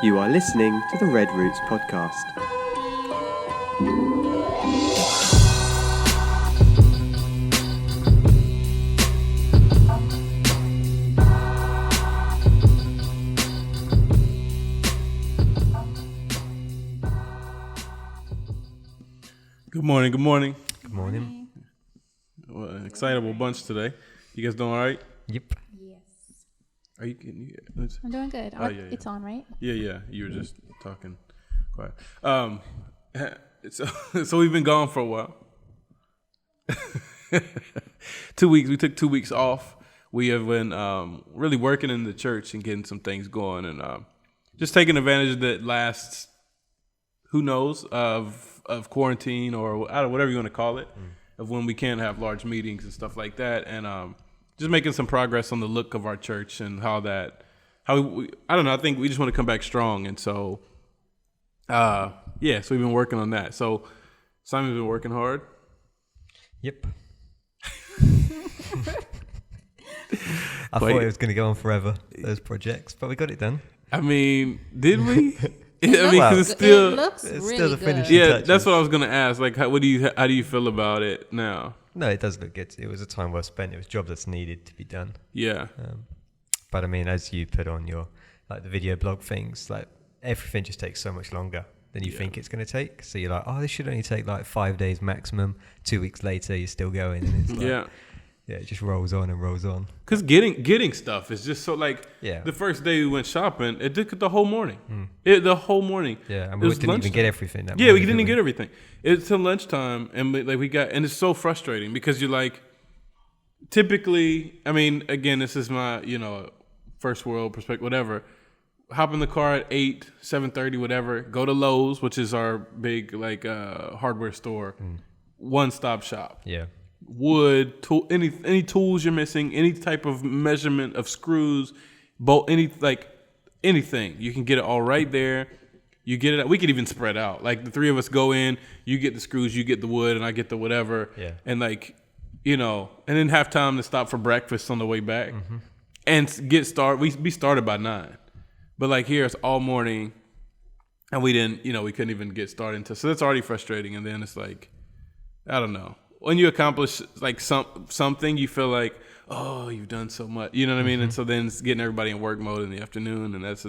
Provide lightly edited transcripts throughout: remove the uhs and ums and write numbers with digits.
You are listening to the Red Roots podcast. Good morning. Good morning. Good morning. Well, an excitable bunch today. You guys doing all right? Yep. Yes. Are you getting? I'm doing good. Oh, yeah. It's on, right? Yeah. You were just talking quiet. So we've been gone for a while. 2 weeks. We took 2 weeks off. We have been really working in the church and getting some things going, and just taking advantage of that last, who knows, of quarantine or whatever you want to call it, of when we can't have large meetings and stuff like that, and just making some progress on the look of our church and I don't know. I think we just want to come back strong, and so so we've been working on that. So Simon's been working hard. Yep. I thought it was going to go on forever, those projects, but we got it done. I mean, did we? It looks it's really still the good. finishing Yeah, touches. that's what I was gonna ask. Like, how do you feel about it now? No, it does look good. It was a time well spent. It was a job that's needed to be done. Yeah, But I mean, as you put on your the video blog things, like everything just takes so much longer than you think it's going to take. So you're like, oh, this should only take like 5 days maximum. 2 weeks later, you're still going, and it's like, yeah, it just rolls on and rolls on. because getting stuff is just so like. Yeah. The first day we went shopping, it took the whole morning. The whole morning. Yeah, and It we was didn't even lunchtime. get everything. That Yeah, morning, we didn't did get everything. It's till lunchtime, and and it's so frustrating because you're like, typically, I mean, again, this is my first world perspective, whatever. Hop in the car at 8, 7:30, whatever. Go to Lowe's, which is our big hardware store, one-stop shop. Yeah. Wood, any tools you're missing, any type of measurement of screws, bolt, anything, you can get it all right there. You get it. We could even spread out. Like the three of us go in, you get the screws, you get the wood, and I get the whatever. Yeah. And and then have time to stop for breakfast on the way back, and get started. We started by 9, but like here it's all morning, and we didn't. We couldn't even get started until. So that's already frustrating. And then it's like, I don't know. When you accomplish like something, you feel like, oh, you've done so much. You know what I mean? And so then it's getting everybody in work mode in the afternoon, and that's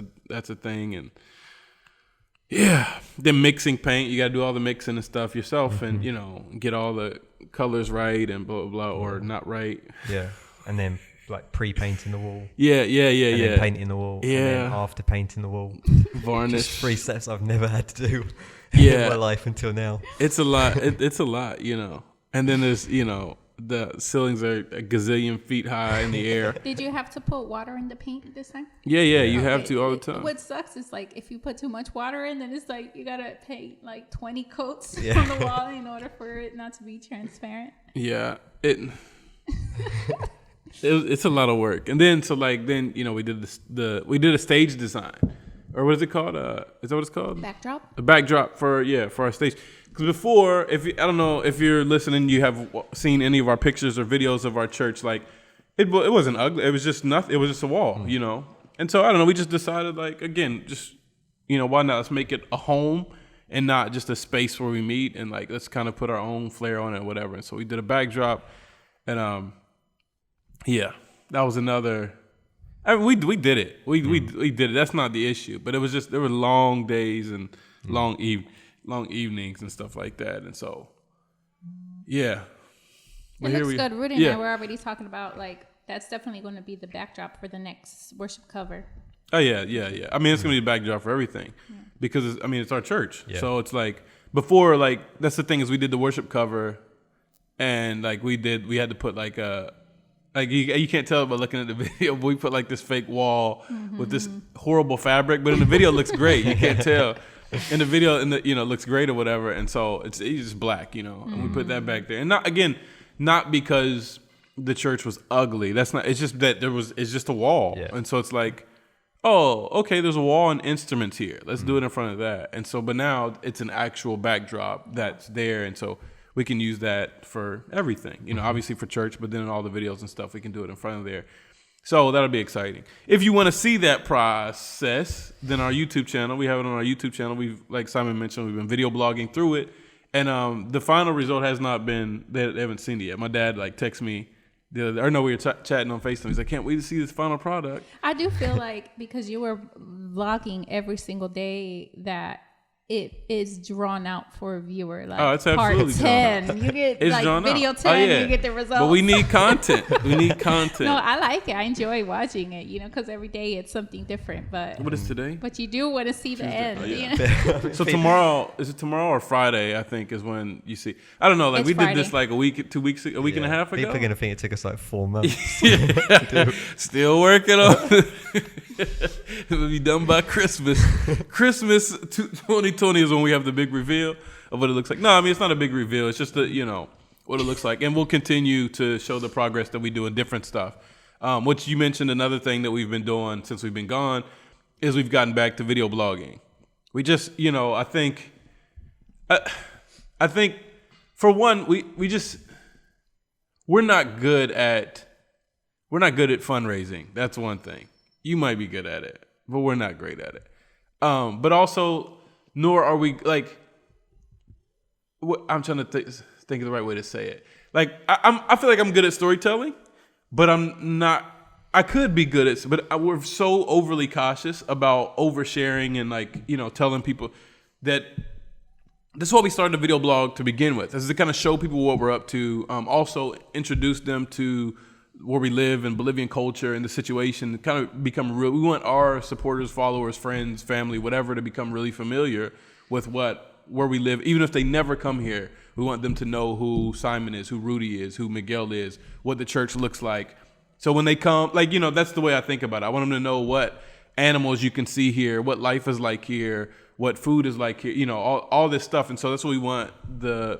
a thing. And yeah, then mixing paint, you got to do all the mixing and stuff yourself, and get all the colors right and blah blah blah, or not right. Yeah, and then like pre-painting the wall. Yeah. And then painting the wall. Yeah. And then after painting the wall. Varnish. Just 3 steps I've never had to do Yeah. in my life until now. It's a lot. It's a lot, And then there's the ceilings are a gazillion feet high in the air. Did you have to put water in the paint this time? Yeah. You have Okay. to all the time. What sucks is like if you put too much water in, then it's like you gotta paint like 20 coats Yeah. on the wall in order for it not to be transparent. Yeah, it's a lot of work, and then we did we did a stage design, or what is it called? Is that what it's called? Backdrop. A backdrop for our stage. Because before, I don't know if you're listening, you have seen any of our pictures or videos of our church. Like it wasn't ugly. It was just nothing. It was just a wall, And so I don't know. We just decided, like, again, just why not? Let's make it a home and not just a space where we meet, and like let's kind of put our own flair on it, or whatever. And so we did a backdrop, and that was another. I mean, we did it. We did it. That's not the issue. But it was just there were long days and long evenings and stuff like that. And so, yeah. It looks good. Rudy and I were already talking about like that's definitely going to be the backdrop for the next worship cover. Oh yeah. I mean, it's gonna be the backdrop for everything because it's our church. Yeah. So it's like before, like that's the thing is we did the worship cover, and like we had to put like a. Like you can't tell by looking at the video, but we put like this fake wall with this horrible fabric, but in the video it looks great. You can't tell. In the video, it looks great or whatever, and so it's just black, and we put that back there. And not because the church was ugly. That's not. It's just that it's just a wall, and so it's like, oh, okay, there's a wall and instruments here. Let's do it in front of that. And so, but now it's an actual backdrop that's there, and so we can use that for everything, obviously for church, but then in all the videos and stuff, we can do it in front of there. So that'll be exciting. If you want to see that process, then our YouTube channel, we have it on our YouTube channel. We've, like Simon mentioned, we've been video blogging through it. And the final result has not been, they haven't seen it yet. My dad texted me we were chatting on FaceTime. He's like, can't wait to see this final product. I do feel like because you were vlogging every single day that it is drawn out for a viewer. Like, it's absolutely part 10. You get video 10, you get the results. But we need content. No, I like it. I enjoy watching it, because every day it's something different. But what is today? But you do want to see the end. So tomorrow, is it tomorrow or Friday, I think, is when you see. I don't know. It's we Friday. did this a week, 2 weeks, a week and a half ago. People are going to think it took us 4 months. Still working on it. It'll be done by Christmas. Christmas 2020 is when we have the big reveal of what it looks like. No, I mean, it's not a big reveal. It's just what it looks like. And we'll continue to show the progress that we do in different stuff. Which you mentioned, another thing that we've been doing since we've been gone is we've gotten back to video blogging. We just, I think for one, we're not good at fundraising. That's one thing. You might be good at it, but we're not great at it. But also, nor are we I'm trying to think of the right way to say it. I feel like I'm good at storytelling, but I'm not. I could be good at, but we're so overly cautious about oversharing and telling people that. This is why we started a video blog to begin with. This is to kind of show people what we're up to. Also introduce them to where we live and Bolivian culture and the situation, kind of become real. We want our supporters, followers, friends, family, whatever, to become really familiar with where we live. Even if they never come here, we want them to know who Simon is, who Rudy is, who Miguel is, what the church looks like. So when they come, that's the way I think about it. I want them to know what animals you can see here, what life is like here, what food is like here, all this stuff. And so that's what we want the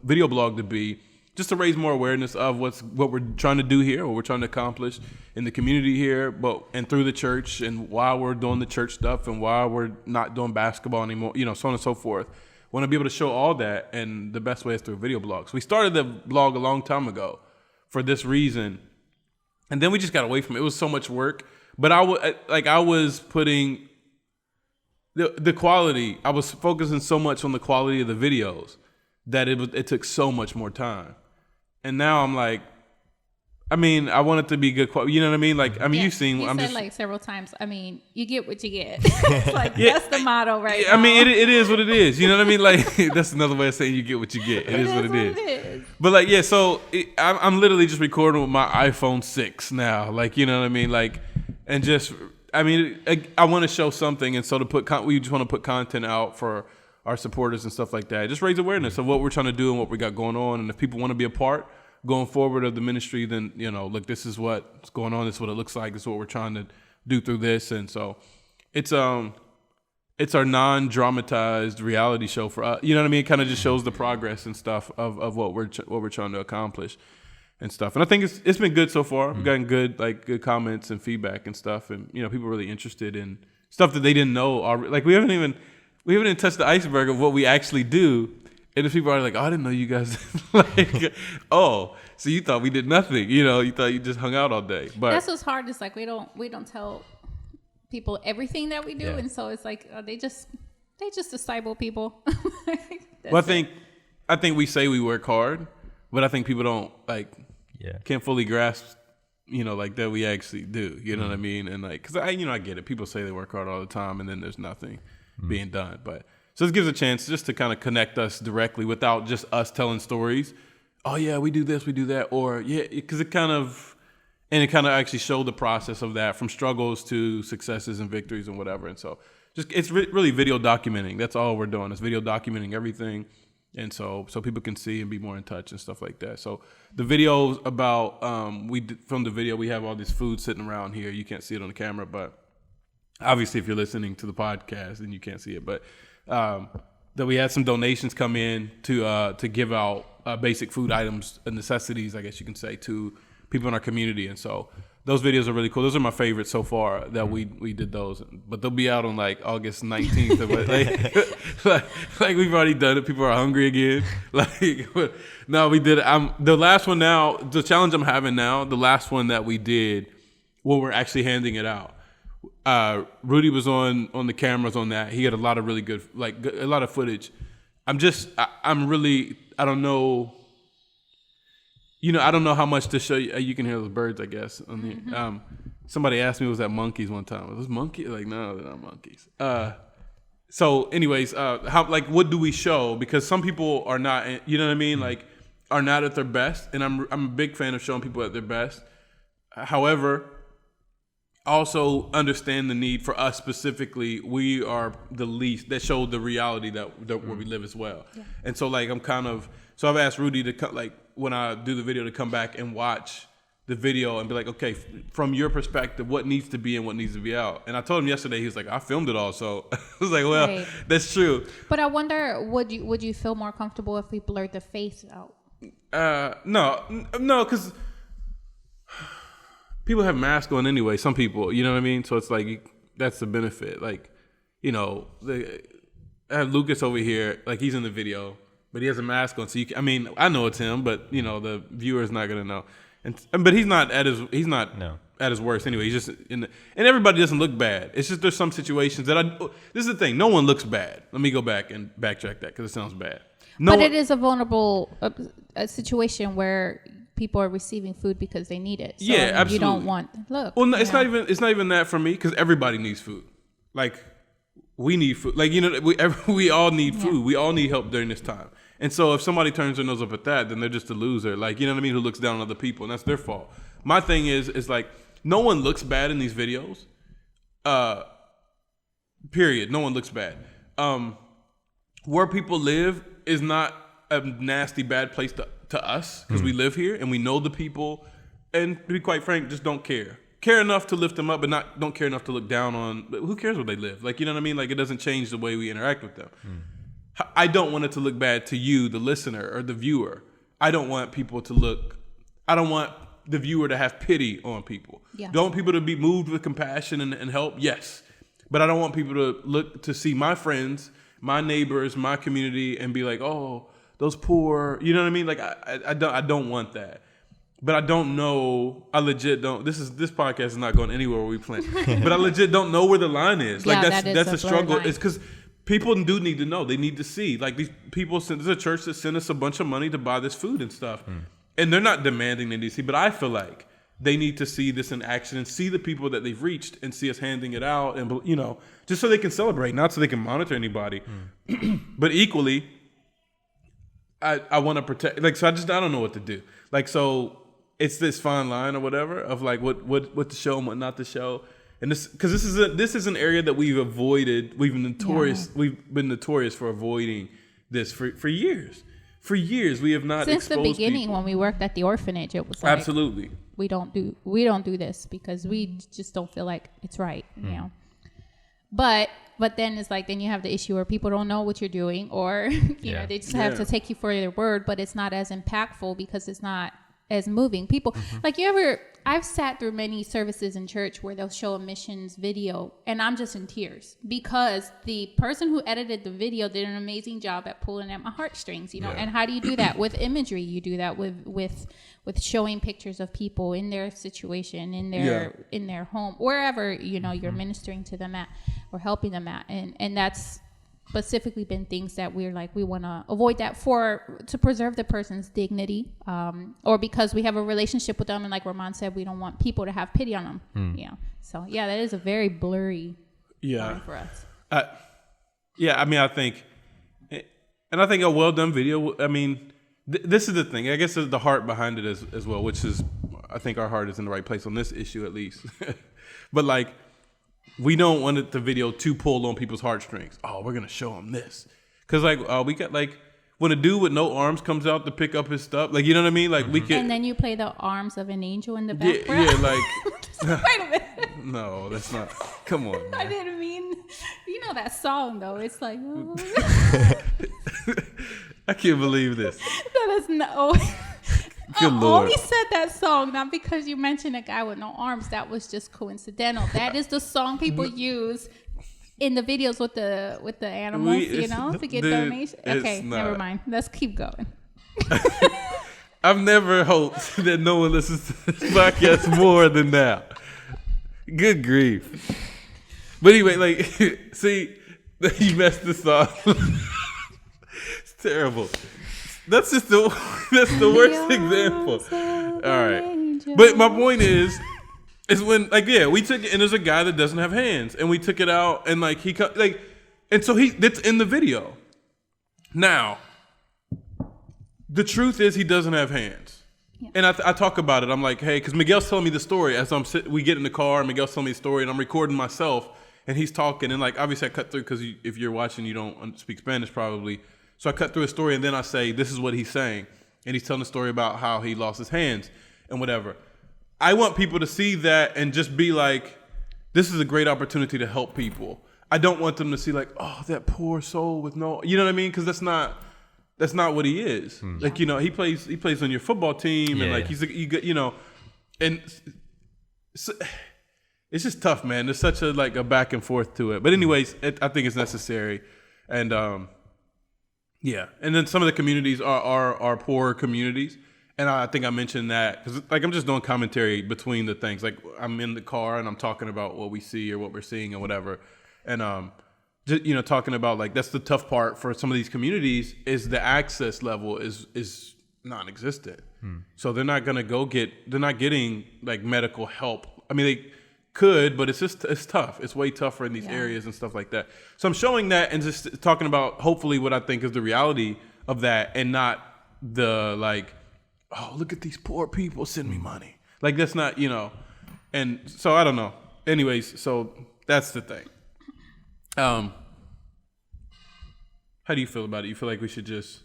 video blog to be. Just to raise more awareness of what we're trying to do here, what we're trying to accomplish in the community here, and through the church, and why we're doing the church stuff, and why we're not doing basketball anymore, so on and so forth. Want to be able to show all that, and the best way is through video blogs. We started the blog a long time ago for this reason, and then we just got away from it. It was so much work, but I was putting the quality. I was focusing so much on the quality of the videos that it took so much more time. And now I'm I want it to be good quality. You know what I mean? You've seen. You said several times. You get what you get. That's the motto, right? Yeah, it is what it is. You know what I mean? That's another way of saying you get what you get. It is what it is. But so I'm literally just recording with my iPhone 6 now. You know what I mean? And just, I want to show something, and so we just want to put content out for our supporters and stuff like that. Just raise awareness of what we're trying to do and what we got going on. And if people want to be a part going forward of the ministry, then, look, this is what's going on. This is what it looks like. This is what we're trying to do through this. And so it's our non-dramatized reality show for us. You know what I mean? It kind of just shows the progress and stuff of what we're trying to accomplish and stuff. And I think it's been good so far. We've gotten good comments and feedback and stuff. And, people are really interested in stuff that they didn't know. We haven't even touched the iceberg of what we actually do. And if people are like, oh, I didn't know you guys, oh, so you thought we did nothing. You thought you just hung out all day. But that's what's hard. It's we don't tell people everything that we do. Yeah. And so it's they just disciple people. Well, I think we say we work hard, but I think people don't can't fully grasp, that we actually do. You know what I mean? And because I get it. People say they work hard all the time, and then there's nothing being done. But so this gives a chance just to kind of connect us directly without just us telling stories. Oh yeah, we do this, we do that, or yeah, because it kind of actually showed the process of that, from struggles to successes and victories and whatever. And so it's really video documenting. That's all we're doing. It's video documenting everything. And so people can see and be more in touch and stuff like that. So the videos about from the video, we have all this food sitting around here. You can't see it on the camera, but obviously if you're listening to the podcast, then you can't see it. But that we had some donations come in to give out basic food items and necessities, I guess you can say, to people in our community. And so those videos are really cool. Those are my favorites so far that we did those, but they'll be out on August 19th. We've already done it. People are hungry again. No, we did it. The last one now, the challenge I'm having now, the last one that we did, when we're actually handing it out. Rudy was on the cameras on that. He had a lot of really good, a lot of footage. I don't know. I don't know how much to show you. You can hear those birds, I guess. On the, somebody asked me, was that monkeys one time? Was those monkeys? Like, no, they're not monkeys. So anyways, what do we show? Because some people are not, you know what I mean? Like, are not at their best. And I'm a big fan of showing people at their best. However, also understand the need for us specifically. We are the least that show the reality that where we live as well. Yeah. And so I've asked Rudy to come, when I do the video, to come back and watch the video and be like, okay, from your perspective, what needs to be and what needs to be out. And I told him yesterday, he was like, I filmed it all. So I was like, well, right. That's true. But I wonder, would you feel more comfortable if we blurred the face out? No, because people have masks on anyway. Some people, you know what I mean? So it's like, that's the benefit. I have Lucas over here, he's in the video, but he has a mask on. So I know it's him, but the viewer's not going to know. But he's not at his worst anyway. He's just and everybody doesn't look bad. It's just there's some situations this is the thing. No one looks bad. Let me go back and backtrack that because it sounds bad. It is a vulnerable situation where people are receiving food because they need it. So yeah, absolutely. You don't want look. Well, no, it's not even that for me because everybody needs food. We need food. We all need food. Yeah. We all need help during this time. And so if somebody turns their nose up at that, then they're just a loser. You know what I mean? Who looks down on other people, and that's their fault. My thing is no one looks bad in these videos. Period. No one looks bad. Where people live is not a nasty, bad place to us because we live here and we know the people. And to be quite frank, just don't care. Care enough to lift them up, but don't care enough to look down on. But who cares where they live? You know what I mean? It doesn't change the way we interact with them. I don't want it to look bad to you, the listener or the viewer. I don't want the viewer to have pity on people. Yeah. Don't want people to be moved with compassion and help? Yes. But I don't want people to look to see my friends, my neighbors, my community and be like, oh, those poor, you know what I mean? I don't want that. But I don't know. I legit don't. This podcast is not going anywhere where we plan. But I legit don't know where the line is. That's a struggle. Line. It's because people do need to know. They need to see. These people, there's a church that sent us a bunch of money to buy this food and stuff. And they're not demanding they need to see. But I feel like they need to see this in action and see the people that they've reached and see us handing it out. And, just so they can celebrate, not so they can monitor anybody. But equally, I want to protect. So I don't know what to do. So it's this fine line or whatever of what to show and what not to show. And because this is an area that we've avoided. We've been notorious for avoiding this for years. For years, we have not since the beginning people. When we worked at the orphanage. It was absolutely we don't do this because we just don't feel like it's right. But then it's then you have the issue where people don't know what you're doing, or they just have to take you for your word. But it's not as impactful because it's not as moving. People I've sat through many services in church where they'll show a missions video and I'm just in tears because the person who edited the video did an amazing job at pulling at my heartstrings, And how do you do that? With imagery. You do that with showing pictures of people in their situation, in their home, wherever, you're ministering to them at or helping them at. And that's specifically been things that we want to avoid that to preserve the person's dignity, or because we have a relationship with them, and like Ramon said, we don't want people to have pity on them. So that is a very blurry line for us. I think a well done video. This is the thing. I guess the heart behind it as well, which is, I think our heart is in the right place on this issue at least. But we don't want the video to pull on people's heartstrings. Oh, we're going to show them this. Because, we got, when a dude with no arms comes out to pick up his stuff, you know what I mean? We can. And then you play the arms of an angel in the background. Wait a minute. No, that's not. Come on, man. I didn't mean, that song, though. It's oh. I can't believe this. That is no. Good Lord. Only said that song not because you mentioned a guy with no arms. That was just coincidental. That is the song people use in the videos with the animals, to get donations. Okay, never mind. Let's keep going. I've never hoped that no one listens to this podcast more than now. Good grief. But anyway, like, see, you messed this up. It's terrible. That's the worst example. All right. But my point is when, like, yeah, we took it, and there's a guy that doesn't have hands, and we took it out, and like and so that's in the video. Now, the truth is he doesn't have hands. Yeah. And I talk about it. I'm like, hey, because Miguel's telling me the story as we get in the car, and Miguel's telling me the story, and I'm recording myself, and he's talking, and like obviously I cut through because if you're watching, you don't speak Spanish probably. So I cut through a story, and then I say, this is what he's saying, and he's telling the story about how he lost his hands and whatever. I want people to see that and just be like, this is a great opportunity to help people. I don't want them to see like, oh, that poor soul with no, you know what I mean? Because that's not what he is. Like, you know, he plays on your football team, and like he's you know, and so, it's just tough, man. There's such a back and forth to it. But anyways, I think it's necessary, and yeah. And then some of the communities are poorer communities, and I think I mentioned that because like I'm just doing commentary between the things. Like I'm in the car and I'm talking about what we see or what we're seeing or whatever, and just, you know, talking about like that's the tough part for some of these communities is the access level is non-existent. So they're not getting like medical help. I mean, they could, but it's tough. It's way tougher in these areas and stuff like that. So I'm showing that and just talking about hopefully what I think is the reality of that, and not the like, oh, look at these poor people, send me money. Like that's not, you know. And so I don't know. Anyways, so that's the thing. How do you feel about it? You feel like we should just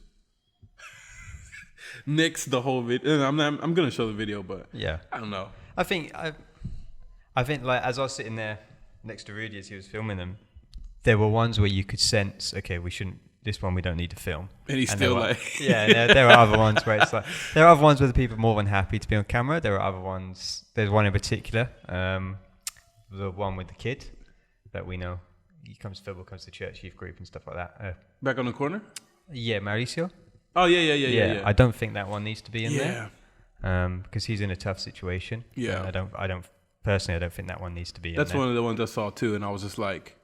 nix the whole video? I'm gonna show the video, but yeah, I don't know. I think like as I was sitting there next to Rudy as he was filming them, there were ones where you could sense, okay, this one we don't need to film. And he's still like... Yeah, there are other ones where it's like... There are other ones where the people are more than happy to be on camera. There are other ones... There's one in particular, the one with the kid that we know. He comes to football, comes to church, youth group and stuff like that. Back on the corner? Yeah, Mauricio. Oh, yeah. I don't think that one needs to be in there. Because he's in a tough situation. Yeah. I don't personally, I don't think that one needs to be in there. That's one of the ones I saw too, and I was just like...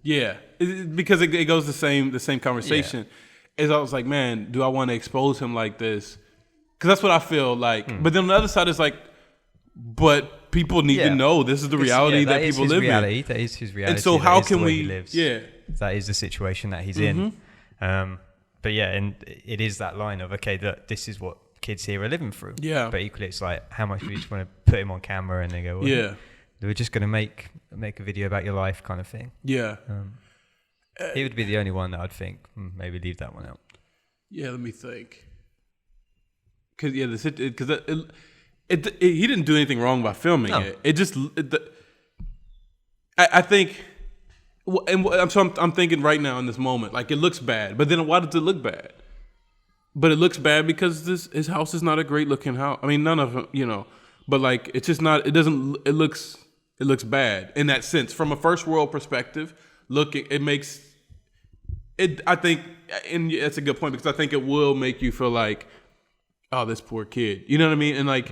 Yeah, because it goes the same conversation. As I was like, man, do I want to expose him like this? Because that's what I feel like. But then on the other side, it's like, but people need to know this is the reality that people live in. That is his reality. And so how can we? Yeah, that is the situation that he's in. But yeah, and it is that line of okay, this is what kids here are living through. Yeah. But equally, it's like, how much do you just want to put him on camera and they go, well, yeah, we're just going to make a video about your life kind of thing. Yeah. He would be the only one that I'd think maybe leave that one out. Yeah, let me think. Because he didn't do anything wrong by filming it. It just I think, and I'm thinking right now in this moment, like it looks bad. But then why does it look bad? But it looks bad because his house is not a great looking house. I mean, none of them, you know. But like, it's just not. It doesn't. It looks bad in that sense. From a first world perspective, it makes it. I think, and that's a good point because I think it will make you feel like, oh, this poor kid. You know what I mean? And like,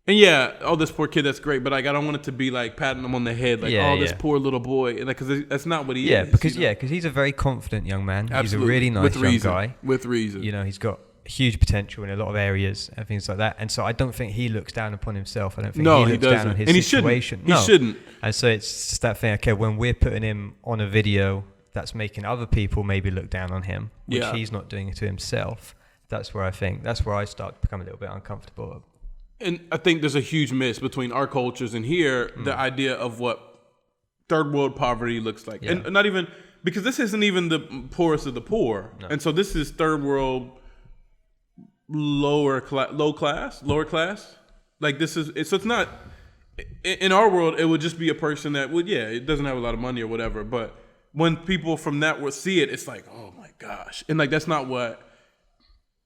and yeah, oh, this poor kid. That's great. But like, I don't want it to be like patting him on the head, like, this poor little boy. And like, because that's not what he is. Because he's a very confident young man. Absolutely. He's a really nice young guy. With reason. You know, he's got huge potential in a lot of areas and things like that, and so I don't think he looks down upon himself. I don't think he looks down on his situation. He shouldn't. And so it's just that thing. Okay, when we're putting him on a video that's making other people maybe look down on him, which he's not doing it to himself. That's where I start to become a little bit uncomfortable. And I think there's a huge miss between our cultures and here, the idea of what third world poverty looks like, and not even because this isn't even the poorest of the poor, and so this is third world. Lower class. Like this is so it's not in our world. It would just be a person that it doesn't have a lot of money or whatever. But when people from that would see it, it's like, oh my gosh, and like that's not what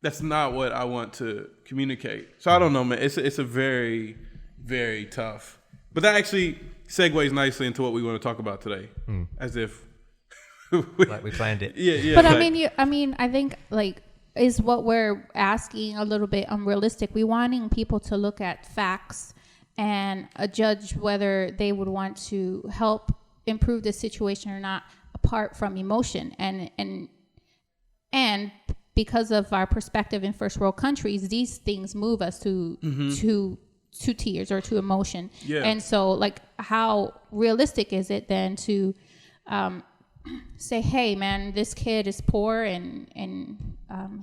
I want to communicate. So I don't know, man. It's a very, very tough. But that actually segues nicely into what we want to talk about today, as if like we planned it. Yeah. But I think like. Is what we're asking a little bit unrealistic. We wanting people to look at facts and judge whether they would want to help improve the situation or not apart from emotion. And because of our perspective in first world countries, these things move us to tears or to emotion. Yeah. And so, like, how realistic is it then to say, hey, man, this kid is poor and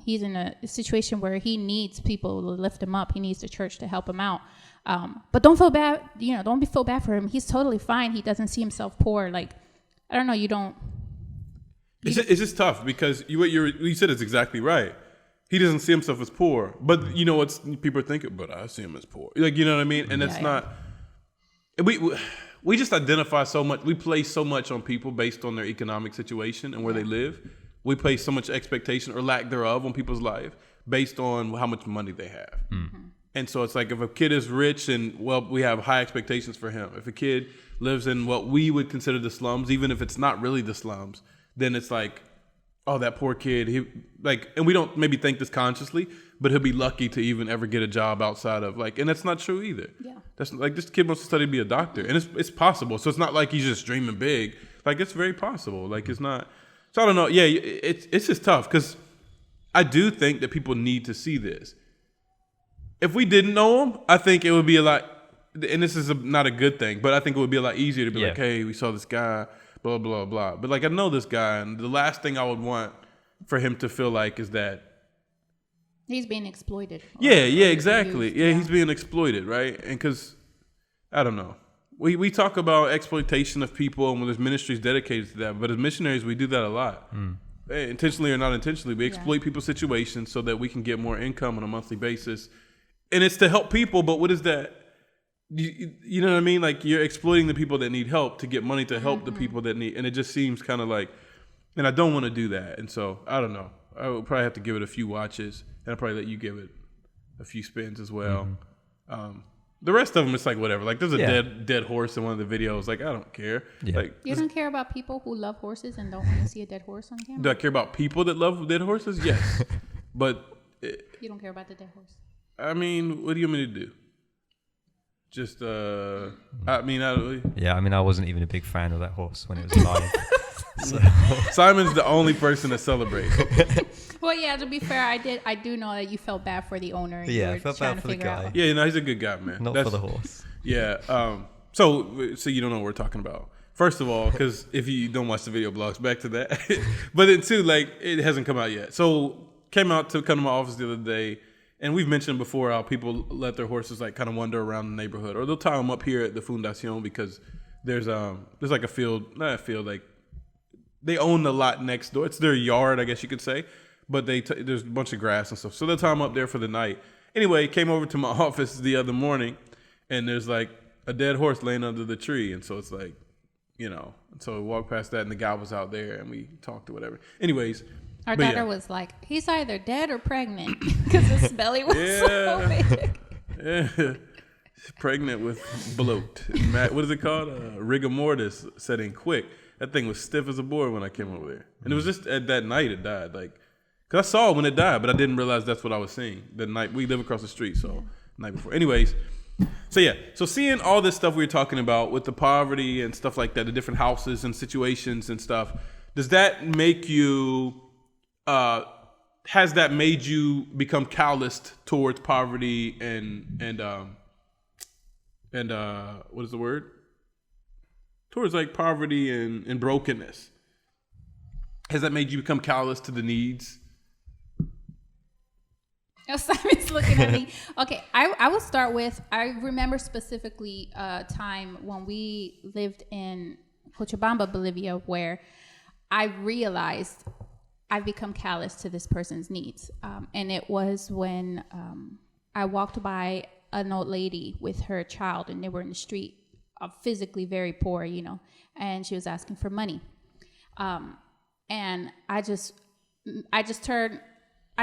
he's in a situation where he needs people to lift him up. He needs the church to help him out. But don't feel bad. Don't feel bad for him. He's totally fine. He doesn't see himself poor. Like, I don't know. You don't. It's just tough because what you said is exactly right. He doesn't see himself as poor, but what people are thinking. But I see him as poor. Like, you know what I mean? And it's not. We just identify so much. We place so much on people based on their economic situation and where they live. We place so much expectation or lack thereof on people's life based on how much money they have. Mm-hmm. And so it's like if a kid is rich and we have high expectations for him. If a kid lives in what we would consider the slums, even if it's not really the slums, then it's like, oh, that poor kid. And we don't maybe think this consciously, but he'll be lucky to even ever get a job outside of and that's not true either. Yeah. That's like this kid wants to study to be a doctor, and it's possible. So it's not like he's just dreaming big. Like it's very possible. Like it's not. So I don't know. Yeah, it's just tough because I do think that people need to see this. If we didn't know him, I think it would be a lot. And this is not a good thing, but I think it would be a lot easier to be like, hey, we saw this guy, blah blah blah. But I know this guy, and the last thing I would want for him to feel like is that he's being exploited. Yeah, exactly. He's being exploited, right? And because, I don't know. We talk about exploitation of people and when there's ministries dedicated to that, but as missionaries, we do that a lot. Intentionally or not intentionally, we exploit people's situations so that we can get more income on a monthly basis. And it's to help people, but what is that? You know what I mean? Like you're exploiting the people that need help to get money to help the people that need, and it just seems kind of like, and I don't want to do that. And so, I don't know. I would probably have to give it a few watches. And I'll probably let you give it a few spins as well. The rest of them, it's like whatever. Like there's a dead horse in one of the videos. Like I don't care. Yeah. Like you don't care about people who love horses and don't want to see a dead horse on camera. Do I care about people that love dead horses? Yes, but you don't care about the dead horse. I mean, what do you want me to do? Just I wasn't even a big fan of that horse when it was alive. So. Simon's the only person that celebrates. Well, yeah, to be fair, I do know that you felt bad for the owner. And I felt bad for the guy. Yeah, he's a good guy, man. Not for the horse. Yeah. So you don't know what we're talking about. First of all, because if you don't watch the video blogs, back to that. But then two, it hasn't come out yet. So came out to come to my office the other day, and we've mentioned before how people let their horses kind of wander around the neighborhood, or they'll tie them up here at the Fundación because there's like a field, not a field, they own the lot next door. It's their yard, I guess you could say. But there's a bunch of grass and stuff. So they'll tie them up there for the night. Anyway, came over to my office the other morning, and there's a dead horse laying under the tree. And so it's and so we walked past that, and the guy was out there, and we talked or whatever. Anyways. Our daughter was like, he's either dead or pregnant because his belly was so big. Yeah. She's pregnant with bloat. What is it called? Rigor mortis set in quick. That thing was stiff as a board when I came over there. And it was just at that night it died. Because I saw it when it died, but I didn't realize that's what I was seeing. The night, we live across the street, so the night before. Anyways, so seeing all this stuff we were talking about with the poverty and stuff like that, the different houses and situations and stuff, does that make you, has that made you become calloused towards poverty and what is the word? Towards poverty and brokenness. Has that made you become callous to the needs? Oh, Simon's looking at me. Okay, I will start with, I remember specifically a time when we lived in Cochabamba, Bolivia, where I realized I've become callous to this person's needs. And it was when I walked by an old lady with her child, and they were in the street. Physically very poor, and she was asking for money. And I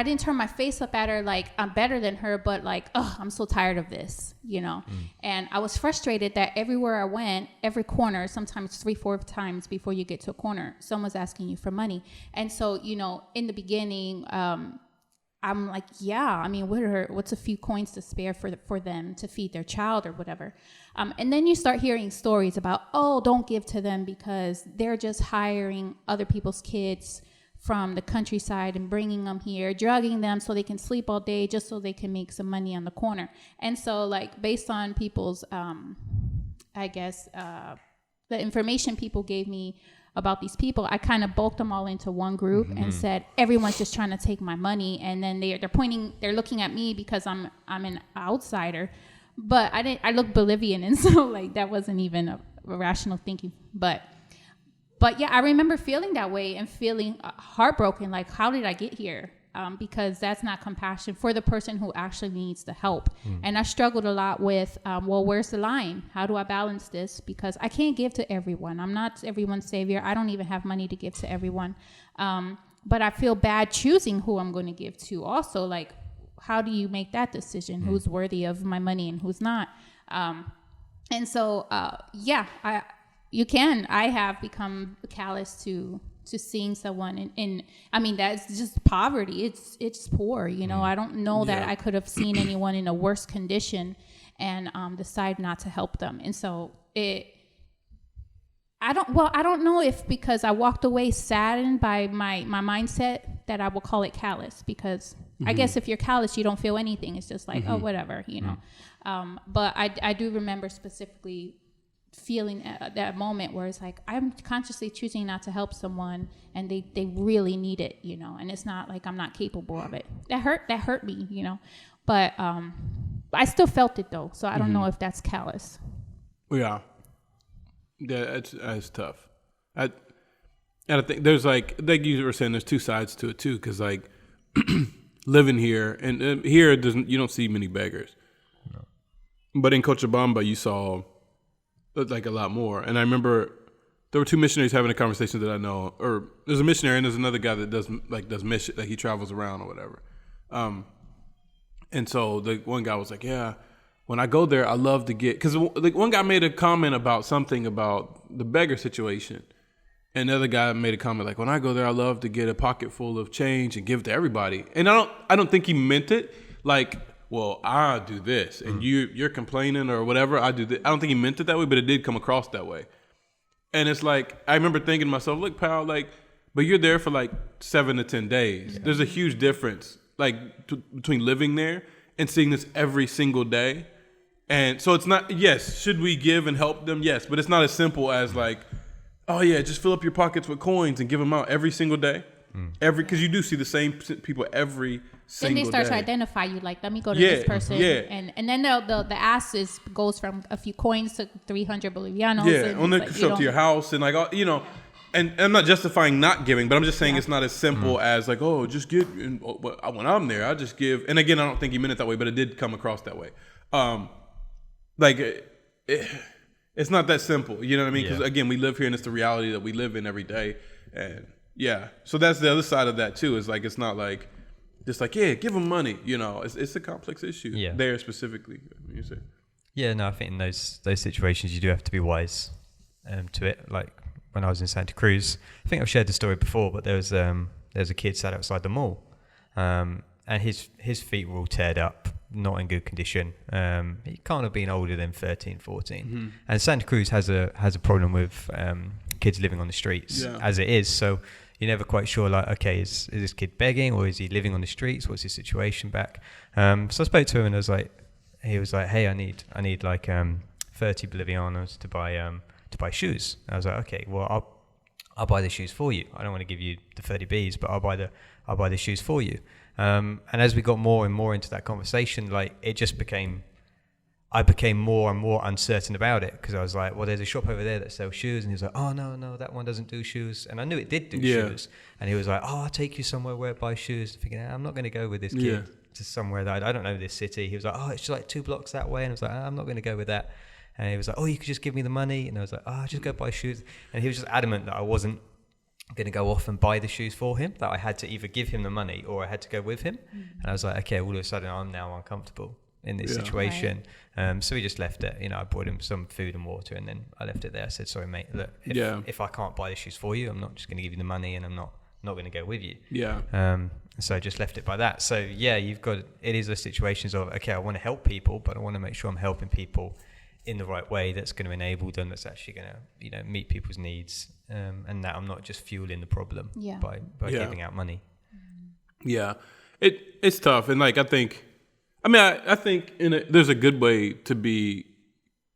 didn't turn my face up at her like I'm better than her, but I'm so tired of this, And I was frustrated that everywhere I went, every corner, sometimes 3-4 times before you get to a corner, someone's asking you for money. And so, in the beginning, I'm like, yeah, I mean, what's a few coins to spare for them to feed their child or whatever. And then you start hearing stories about, oh, don't give to them because they're just hiring other people's kids from the countryside and bringing them here, drugging them so they can sleep all day just so they can make some money on the corner. And so, like, based on people's, I guess, the information people gave me about these people, I kind of bulked them all into one group and said, everyone's just trying to take my money. And then they're looking at me because I'm an outsider, but I look Bolivian. And so like, that wasn't even a rational thinking, but yeah, I remember feeling that way and feeling heartbroken. Like, how did I get here? Because that's not compassion for the person who actually needs the help. And I struggled a lot with, well, where's the line? How do I balance this? Because I can't give to everyone. I'm not everyone's savior. I don't even have money to give to everyone. But I feel bad choosing who I'm going to give to also. Like, how do you make that decision? Who's worthy of my money and who's not? And so, yeah, I have become callous to seeing someone and I mean, that's just poverty. It's poor, you know. I don't know that I could have seen anyone in a worse condition and decide not to help them. And so I don't know if because I walked away saddened by my mindset that I will call it callous, because I guess if you're callous, you don't feel anything. It's just like, oh, whatever, you know. But I do remember specifically feeling at that moment where it's like, I'm consciously choosing not to help someone and they really need it, you know, and it's not like I'm not capable of it. That hurt me, you know, but I still felt it though. So I don't know if that's callous. Yeah, it's tough. And I think there's like you were saying, there's two sides to it too. Cause like living here and here you don't see many beggars, no. But in Cochabamba you saw like a lot more. And I remember there were two missionaries having a conversation that I know, or there's a missionary and there's another guy that does mission, like he travels around or whatever. And so the one guy was like, yeah, when I go there, I love to get, because like one guy made a comment about something about the beggar situation. And the other guy made a comment like, when I go there, I love to get a pocket full of change and give it to everybody. And I don't think he meant it like, well, I do this, and you're complaining or whatever. I do this. I don't think he meant it that way, but it did come across that way. And it's like, I remember thinking to myself, look, pal, like, but you're there for like 7 to 10 days. Yeah. There's a huge difference, like, between living there and seeing this every single day. And so it's not, yes, should we give and help them? Yes, but it's not as simple as like, oh yeah, just fill up your pockets with coins and give them out every single day. Because you do see the same people every single day. Then they start to identify you, like, let me go to this person. Yeah. And then the ask goes from a few coins to 300 Bolivianos. Yeah, and on the like, show up to your house and like, you know, and I'm not justifying not giving, but I'm just saying it's not as simple as like, oh, just give. And when I'm there, I just give. And again, I don't think he meant it that way, but it did come across that way. It's not that simple, you know what I mean? Because again, we live here and it's the reality that we live in every day. And yeah, so that's the other side of that too. Is like, it's not like just like, yeah, give them money. You know, it's a complex issue there specifically. You say. Yeah, no, I think in those situations you do have to be wise to it. Like when I was in Santa Cruz, I think I've shared the story before, but there's a kid sat outside the mall, and his feet were all teared up, not in good condition. He can't have been older than 13, 14. And Santa Cruz has a problem with kids living on the streets as it is. So you're never quite sure, like, okay, is this kid begging or is he living on the streets? What's his situation back? So I spoke to him and he was like, hey, I need like 30 Bolivianos to buy shoes. And I was like, okay, well, I'll buy the shoes for you. I don't want to give you the 30 Bs, but I'll buy the shoes for you. And as we got more and more into that conversation, like I became more and more uncertain about it, because I was like, well, there's a shop over there that sells shoes. And he was like, oh, no, that one doesn't do shoes. And I knew it did do shoes. And he was like, oh, I'll take you somewhere where I buy shoes. Thinking, I'm not going to go with this kid to somewhere that I don't know this city. He was like, oh, it's like 2 blocks that way. And I was like, I'm not going to go with that. And he was like, oh, you could just give me the money. And I was like, oh, just go buy shoes. And he was just adamant that I wasn't going to go off and buy the shoes for him, that I had to either give him the money or I had to go with him. And I was like, okay, all of a sudden I'm now uncomfortable in this situation. Right. So we just left it. You know, I brought him some food and water, and then I left it there. I said, sorry, mate, look, if I can't buy the shoes for you, I'm not just going to give you the money, and I'm not not going to go with you. Yeah. So I just left it by that. So yeah, it is those situations of, okay, I want to help people, but I want to make sure I'm helping people in the right way that's going to enable them, that's actually going to, meet people's needs, and that I'm not just fueling the problem by giving out money. Yeah, it's tough, and like I think there's a good way to be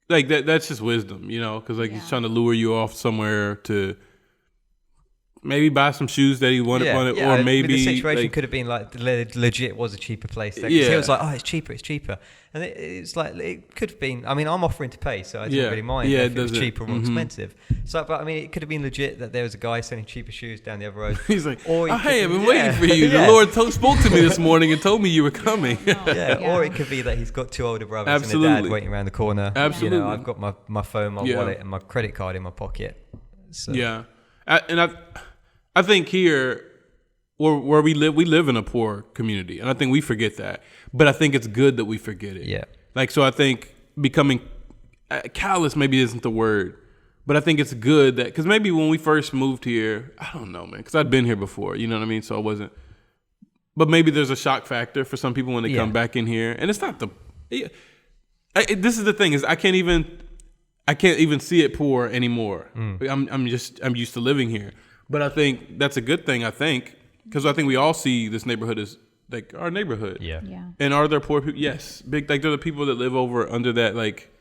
like that. That's just wisdom, because he's trying to lure you off somewhere to maybe buy some shoes that he wanted, or maybe the situation could have been like legit was a cheaper place. There, he was like, oh, it's cheaper, and it's like it could have been. I mean, I'm offering to pay, so I didn't really mind if it was cheaper or more expensive. So, but I mean, it could have been legit that there was a guy selling cheaper shoes down the other road. He's like, hey, I've been waiting for you. The Lord spoke to me this morning and told me you were coming. Or it could be that he's got two older brothers and a dad waiting around the corner. Absolutely, I've got my phone, my wallet, and my credit card in my pocket. So. Yeah, I think here, where we live in a poor community, and I think we forget that. But I think it's good that we forget it. Yeah. So I think becoming callous maybe isn't the word, but I think it's good that, because maybe when we first moved here, I don't know, man, because I'd been here before, you know what I mean? So I wasn't, but maybe there's a shock factor for some people when they come back in here, and it's not this is the thing, is I can't even see it poor anymore. I'm used to living here. But I think that's a good thing, because I think we all see this neighborhood as like our neighborhood. Yeah. And are there poor people? Yes. Big, like, there are the people that live over under that like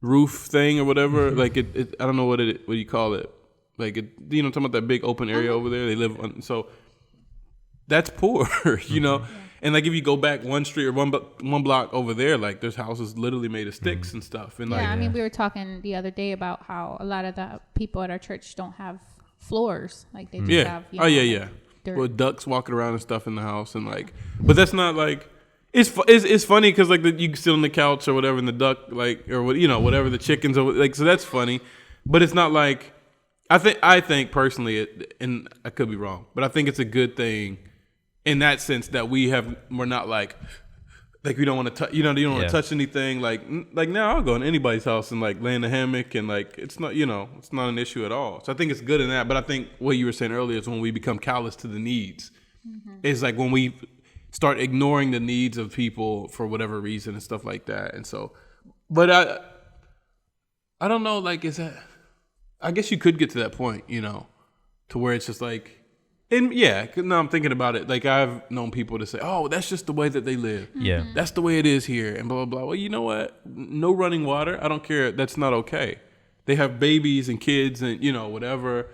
roof thing or whatever. Like it I don't know what do you call it? Like talking about that big open area over there. They live on, so that's poor, And like if you go back one street or one block over there, like there's houses literally made of sticks and stuff. And I mean, we were talking the other day about how a lot of the people at our church don't have floors, like they just have dirt. With ducks walking around and stuff in the house, and like, but that's not like, it's funny because like you can sit on the couch or whatever, and the duck or whatever, the chickens are like, so that's funny, but it's not like, I think personally, and I could be wrong, but I think it's a good thing in that sense that we're not like we don't want to touch, you don't want to touch anything. Like now I'll go in anybody's house and like lay in the hammock, and like it's not, it's not an issue at all. So I think it's good in that. But I think what you were saying earlier is when we become callous to the needs. It's like when we start ignoring the needs of people for whatever reason and stuff like that. And so, but I don't know, like, is that, I guess you could get to that point, to where it's just like, and now I'm thinking about it. Like, I've known people to say, "Oh, that's just the way that they live. Yeah, that's the way it is here," and blah blah blah. Well, you know what? No running water. I don't care. That's not okay. They have babies and kids and whatever.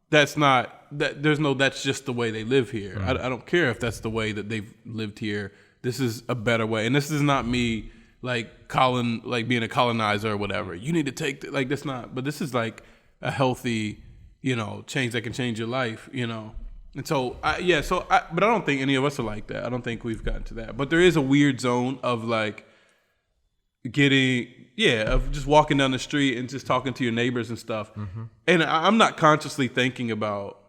That's not that. There's no. That's just the way they live here. I don't care if that's the way that they've lived here. This is a better way, and this is not me like being a colonizer or whatever. You need to take that's not. But this is like a healthy, change that can change your life, And so, but I don't think any of us are like that. I don't think we've gotten to that. But there is a weird zone of like of just walking down the street and just talking to your neighbors and stuff. And I'm not consciously thinking about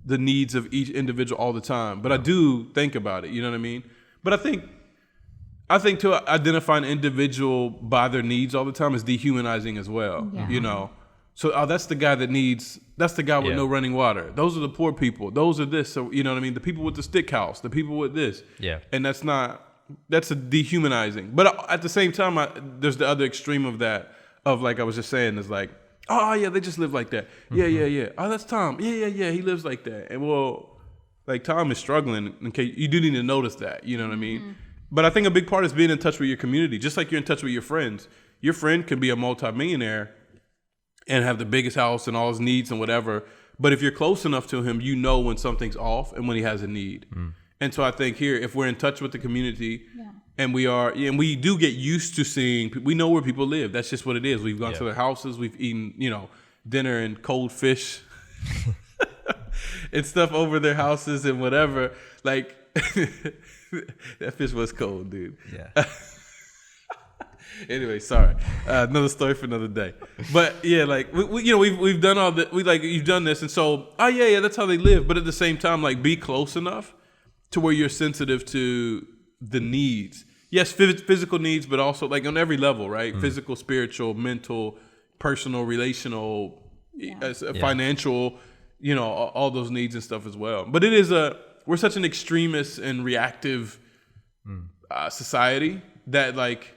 the needs of each individual all the time, but I do think about it. You know what I mean? But I think to identify an individual by their needs all the time is dehumanizing as well. Yeah. So that's the guy that's the guy with no running water. Those are the poor people. Those are this. So, you know what I mean? The people with the stick house, the people with this. Yeah. And that's a dehumanizing. But at the same time, there's the other extreme of that, of like I was just saying, is like, oh yeah, they just live like that. Yeah. Oh, that's Tom. Yeah. He lives like that. And well, like Tom is struggling. Okay, you do need to notice that. You know what I mean? But I think a big part is being in touch with your community, just like you're in touch with your friends. Your friend can be a multimillionaire and have the biggest house and all his needs and whatever. But if you're close enough to him, you know when something's off and when he has a need. And so I think here, if we're in touch with the community and and we do get used to seeing, we know where people live. That's just what it is. We've gone to their houses. We've eaten, dinner and cold fish and stuff over their houses and whatever. Like, that fish was cold, dude. Yeah. Anyway, sorry. Another story for another day. But yeah, like we've done all that. You've done this, and so that's how they live. But at the same time, like, be close enough to where you're sensitive to the needs. Yes, physical needs, but also like on every level, right? Physical, spiritual, mental, personal, relational, financial. you know, all those needs and stuff as well. But we're such an extremist and reactive society that like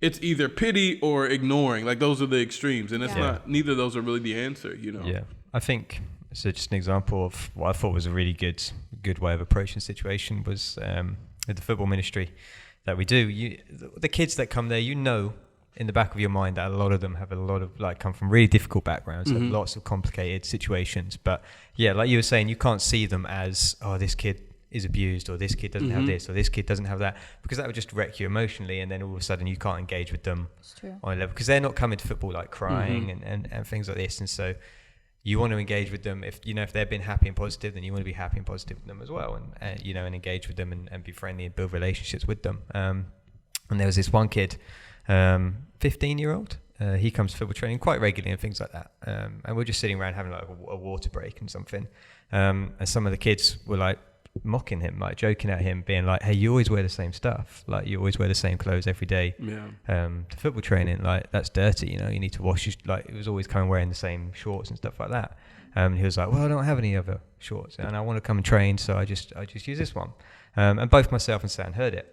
it's either pity or ignoring. Like those are the extremes, and it's not. Neither of those are really the answer. You know. Yeah, I think so. Just an example of what I thought was a really good way of approaching the situation was with the football ministry that we do. The kids that come there, you know, in the back of your mind that a lot of them have a lot of like come from really difficult backgrounds, have lots of complicated situations. But yeah, like you were saying, you can't see them as, oh, this kid is abused, or this kid doesn't have this, or this kid doesn't have that, because that would just wreck you emotionally, and then all of a sudden you can't engage with them on a level, because they're not coming to football like crying and things like this. And so you want to engage with them. If they've been happy and positive, then you want to be happy and positive with them as well, and engage with them and be friendly and build relationships with them. And there was this one kid, 15-year-old, he comes to football training quite regularly and things like that, and we're just sitting around having like a water break and something, and some of the kids were like mocking him, like joking at him, being like, hey, you always wear the same stuff, like you always wear the same clothes every day to football training, like that's dirty, you need to wash your, like it was always coming wearing the same shorts and stuff like that. He was like, well, I don't have any other shorts and I want to come and train, so I just use this one. And both myself and Sam heard it,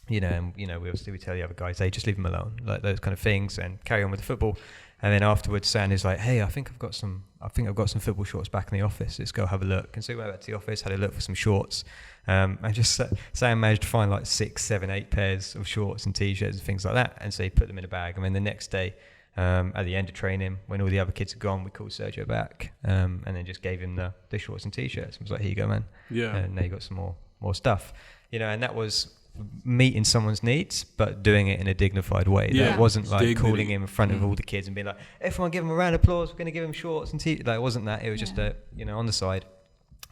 and we tell the other guys, hey, just leave him alone, like those kind of things, and carry on with the football. And then afterwards, Sam is like, hey, I think I've got some football shorts back in the office. Let's go have a look. And so we went back to the office, had a look for some shorts. And just Sam managed to find like 6, 7, 8 pairs of shorts and t-shirts and things like that. And so he put them in a bag. And then the next day, at the end of training, when all the other kids had gone, we called Sergio back, and then just gave him the shorts and t-shirts. And was like, here you go, man. Yeah. And now you got some more stuff. And that was meeting someone's needs, but doing it in a dignified way. It wasn't like dignity. Calling him in front of all the kids and being like, everyone give him a round of applause, we're going to give him shorts and tea. Like, it wasn't that. It was just on the side.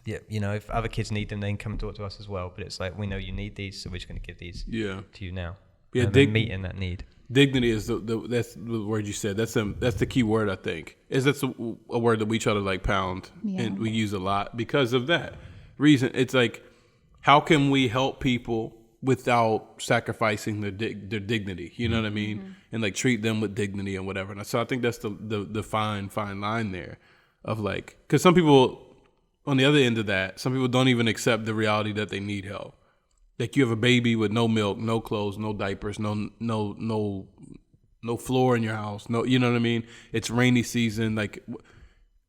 Yeah, if other kids need them, they can come and talk to us as well. But it's like, we know you need these, so we're just going to give these to you now. Yeah, meeting that need. Dignity is that's the word you said. That's the key word, I think. That's a word that we try to like pound, and we use a lot because of that reason. It's like, how can we help people without sacrificing their dignity, you know what I mean? And like treat them with dignity and whatever. And so I think that's the fine line there of like, because some people on the other end of that, some people don't even accept the reality that they need help. Like you have a baby with no milk, no clothes, no diapers, no floor in your house, no, you know what I mean? It's rainy season, like,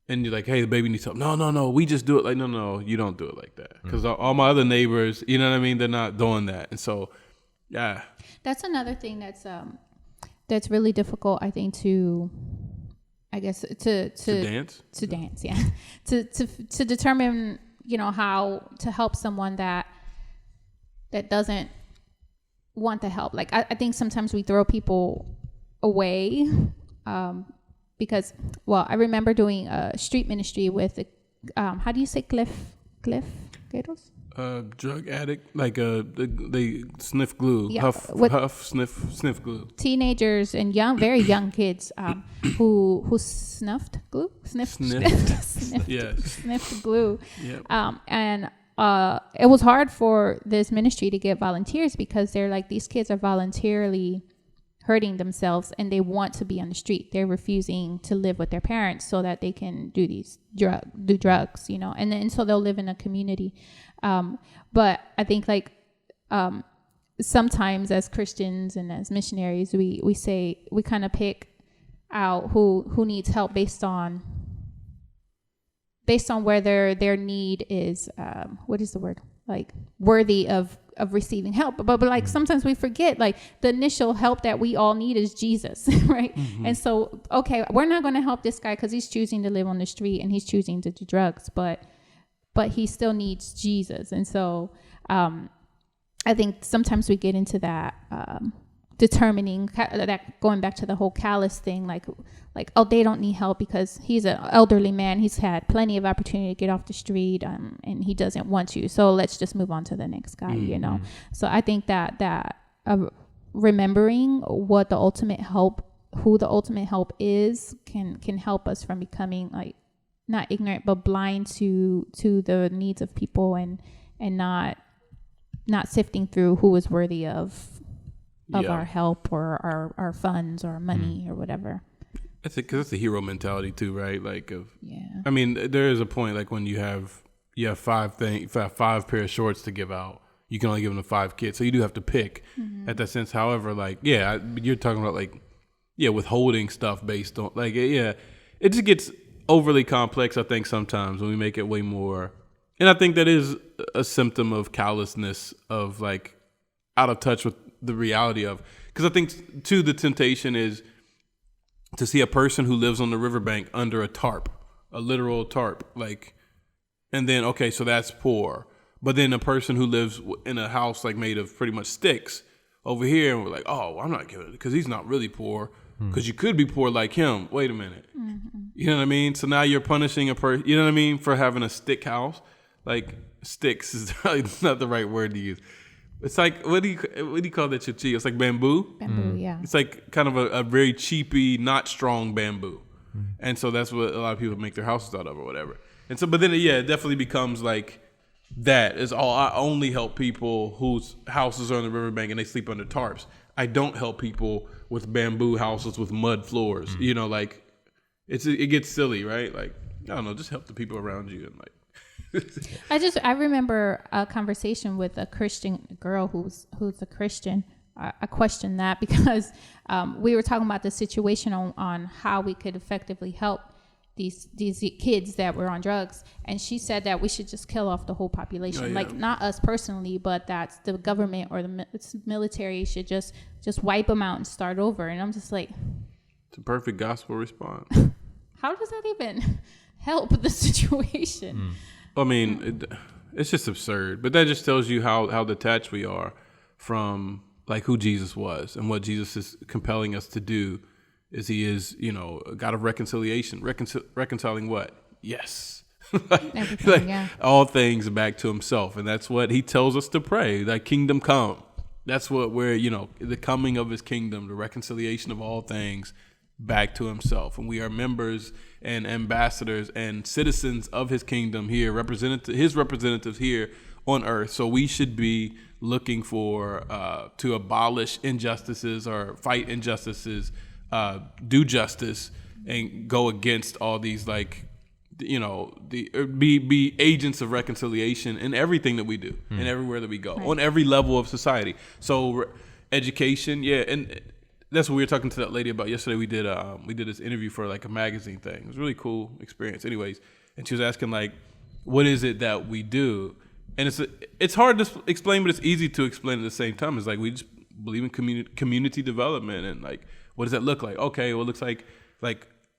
and you're like, hey, the baby needs help. No, we just do it. Like, no, you don't do it like that. Because all my other neighbors, you know what I mean? They're not doing that. And so, yeah. That's another thing that's really difficult, I think, to dance? To dance, yeah. to determine, how to help someone that doesn't want the help. Like, I think sometimes we throw people away, because, I remember doing a street ministry with, how do you say cliff gators? Drug addict, like they sniff glue, huff, sniff glue. Teenagers and very young kids who sniffed glue, sniffed glue. Yep. And it was hard for this ministry to get volunteers because they're like, these kids are voluntarily hurting themselves and they want to be on the street. They're refusing to live with their parents so that they can do drugs, and so they'll live in a community. But I think like sometimes as Christians and as missionaries, we kind of pick out who needs help based on whether their need is what is the word, like worthy of receiving help, but like sometimes we forget like the initial help that we all need is Jesus, right? And so, okay, we're not going to help this guy because he's choosing to live on the street and he's choosing to do drugs, but he still needs Jesus. And so I think sometimes we get into that determining that, going back to the whole Callous thing, like oh, they don't need help because he's an elderly man, he's had plenty of opportunity to get off the street, and he doesn't want to, so let's just move on to the next guy. So I think that remembering what the ultimate help, who the ultimate help is, can help us from becoming like not ignorant but blind to the needs of people, and not sifting through who is worthy of our help or our funds or money or whatever. That's it, because it's the hero mentality too, right? Like, Yeah. I mean, there is a point like when you have five pair of shorts to give out, you can only give them to 5 kids, so you do have to pick at that sense. However, like, you're talking about like, withholding stuff based on like, it just gets overly complex. I think sometimes when we make it way more, and I think that is a symptom of callousness, of like out of touch with the reality of, because I think too the temptation is to see a person who lives on the riverbank under a tarp, a literal tarp, like, and then, okay, so that's poor. But then a person who lives in a house like made of pretty much sticks over here, and we're like, oh, well, I'm not giving it because he's not really poor, because you could be poor like him. Wait a minute. You know what I mean? So now you're punishing a person, you know what I mean, for having a stick house. Like, sticks is probably not the right word to use. It's like, what do you call that, chichi? It's like bamboo? Bamboo, yeah. It's like kind of a very cheapy, not strong bamboo. And so that's what a lot of people make their houses out of or whatever. And so, but then, it definitely becomes like, that is all. I only help people whose houses are on the riverbank and they sleep under tarps. I don't help people with bamboo houses with mud floors. You know, like, it gets silly, right? Like, I don't know, just help the people around you and like. I remember a conversation with a Christian girl who's a Christian. I questioned that because we were talking about the situation on how we could effectively help these kids that were on drugs, and she said that we should just kill off the whole population. Like, not us personally, but that's the government or the military should just wipe them out and start over. And I'm just like, it's a perfect gospel response. How does that even help the situation? I mean, it's just absurd. But that just tells you how detached we are from like who Jesus was and what Jesus is compelling us to do. Is he is, a God of reconciliation. Reconciling what? Yes. All things back to himself. And that's what he tells us to pray. Thy kingdom come. That's what we're, the coming of his kingdom, the reconciliation of all things back to himself. And we are members and ambassadors and citizens of his kingdom here, his representatives here on earth. So we should be looking for to abolish injustices or fight injustices, do justice, and go against all these be agents of reconciliation in everything that we do and everywhere that we go, on every level of society. So education, and that's what we were talking to that lady about yesterday. We did this interview for like a magazine thing. It was a really cool experience. Anyways, and she was asking like, what is it that we do? And it's hard to explain, but it's easy to explain at the same time. It's like we just believe in community development, and like, what does that look like? Okay, well, it looks like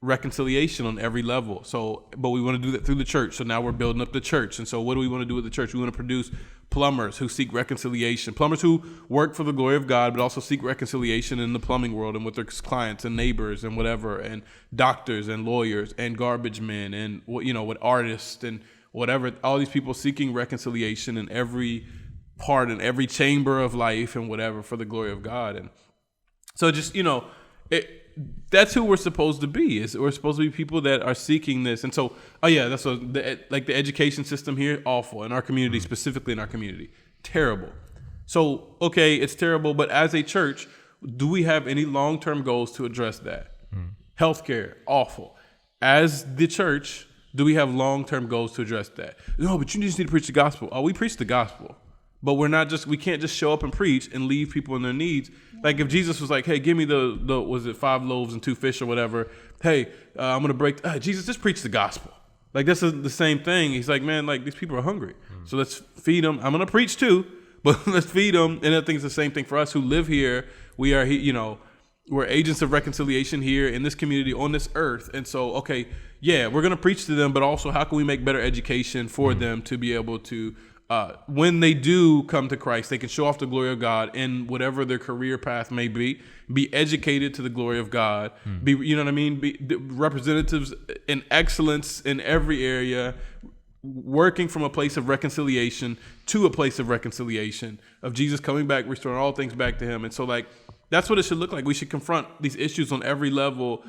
reconciliation on every level. So, but we want to do that through the church. So now we're building up the church. And so what do we want to do with the church? We want to produce plumbers who seek reconciliation, plumbers who work for the glory of God, but also seek reconciliation in the plumbing world and with their clients and neighbors and whatever, and doctors and lawyers and garbage men and with artists and whatever, all these people seeking reconciliation in every part and every chamber of life and whatever for the glory of God. And so just, that's who we're supposed to be. We're supposed to be people that are seeking this. And so, that's what the education system here, awful. In our community, specifically in our community, terrible. So, okay, it's terrible, but as a church, do we have any long-term goals to address that? Healthcare, awful. As the church, do we have long-term goals to address that? No, but you just need to preach the gospel. Oh, we preach the gospel. But we can't just show up and preach and leave people in their needs. Like if Jesus was like, hey, give me was it 5 loaves and 2 fish or whatever? Hey, I'm going to break, Jesus, just preach the gospel. Like that's the same thing. He's like, man, like these people are hungry. So let's feed them. I'm going to preach too, but let's feed them. And I think it's the same thing for us who live here. We are, we're agents of reconciliation here in this community on this earth. And so, okay, we're going to preach to them, but also how can we make better education for them to be able to, when they do come to Christ, they can show off the glory of God in whatever their career path may be educated to the glory of God, be representatives in excellence in every area, working from a place of reconciliation to a place of reconciliation, of Jesus coming back, restoring all things back to him. And so like, that's what it should look like. We should confront these issues on every level,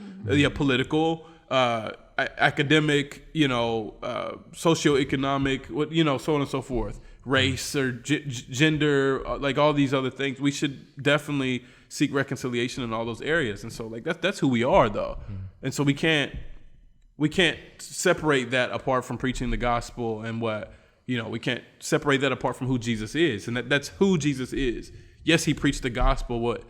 political, academic, socioeconomic, so on and so forth. race or gender, like all these other things. We should definitely seek reconciliation in all those areas. And so like that's who we are though. And so we can't separate that apart from preaching the gospel and we can't separate that apart from who Jesus is. And that's who Jesus is. Yes, he preached the gospel. What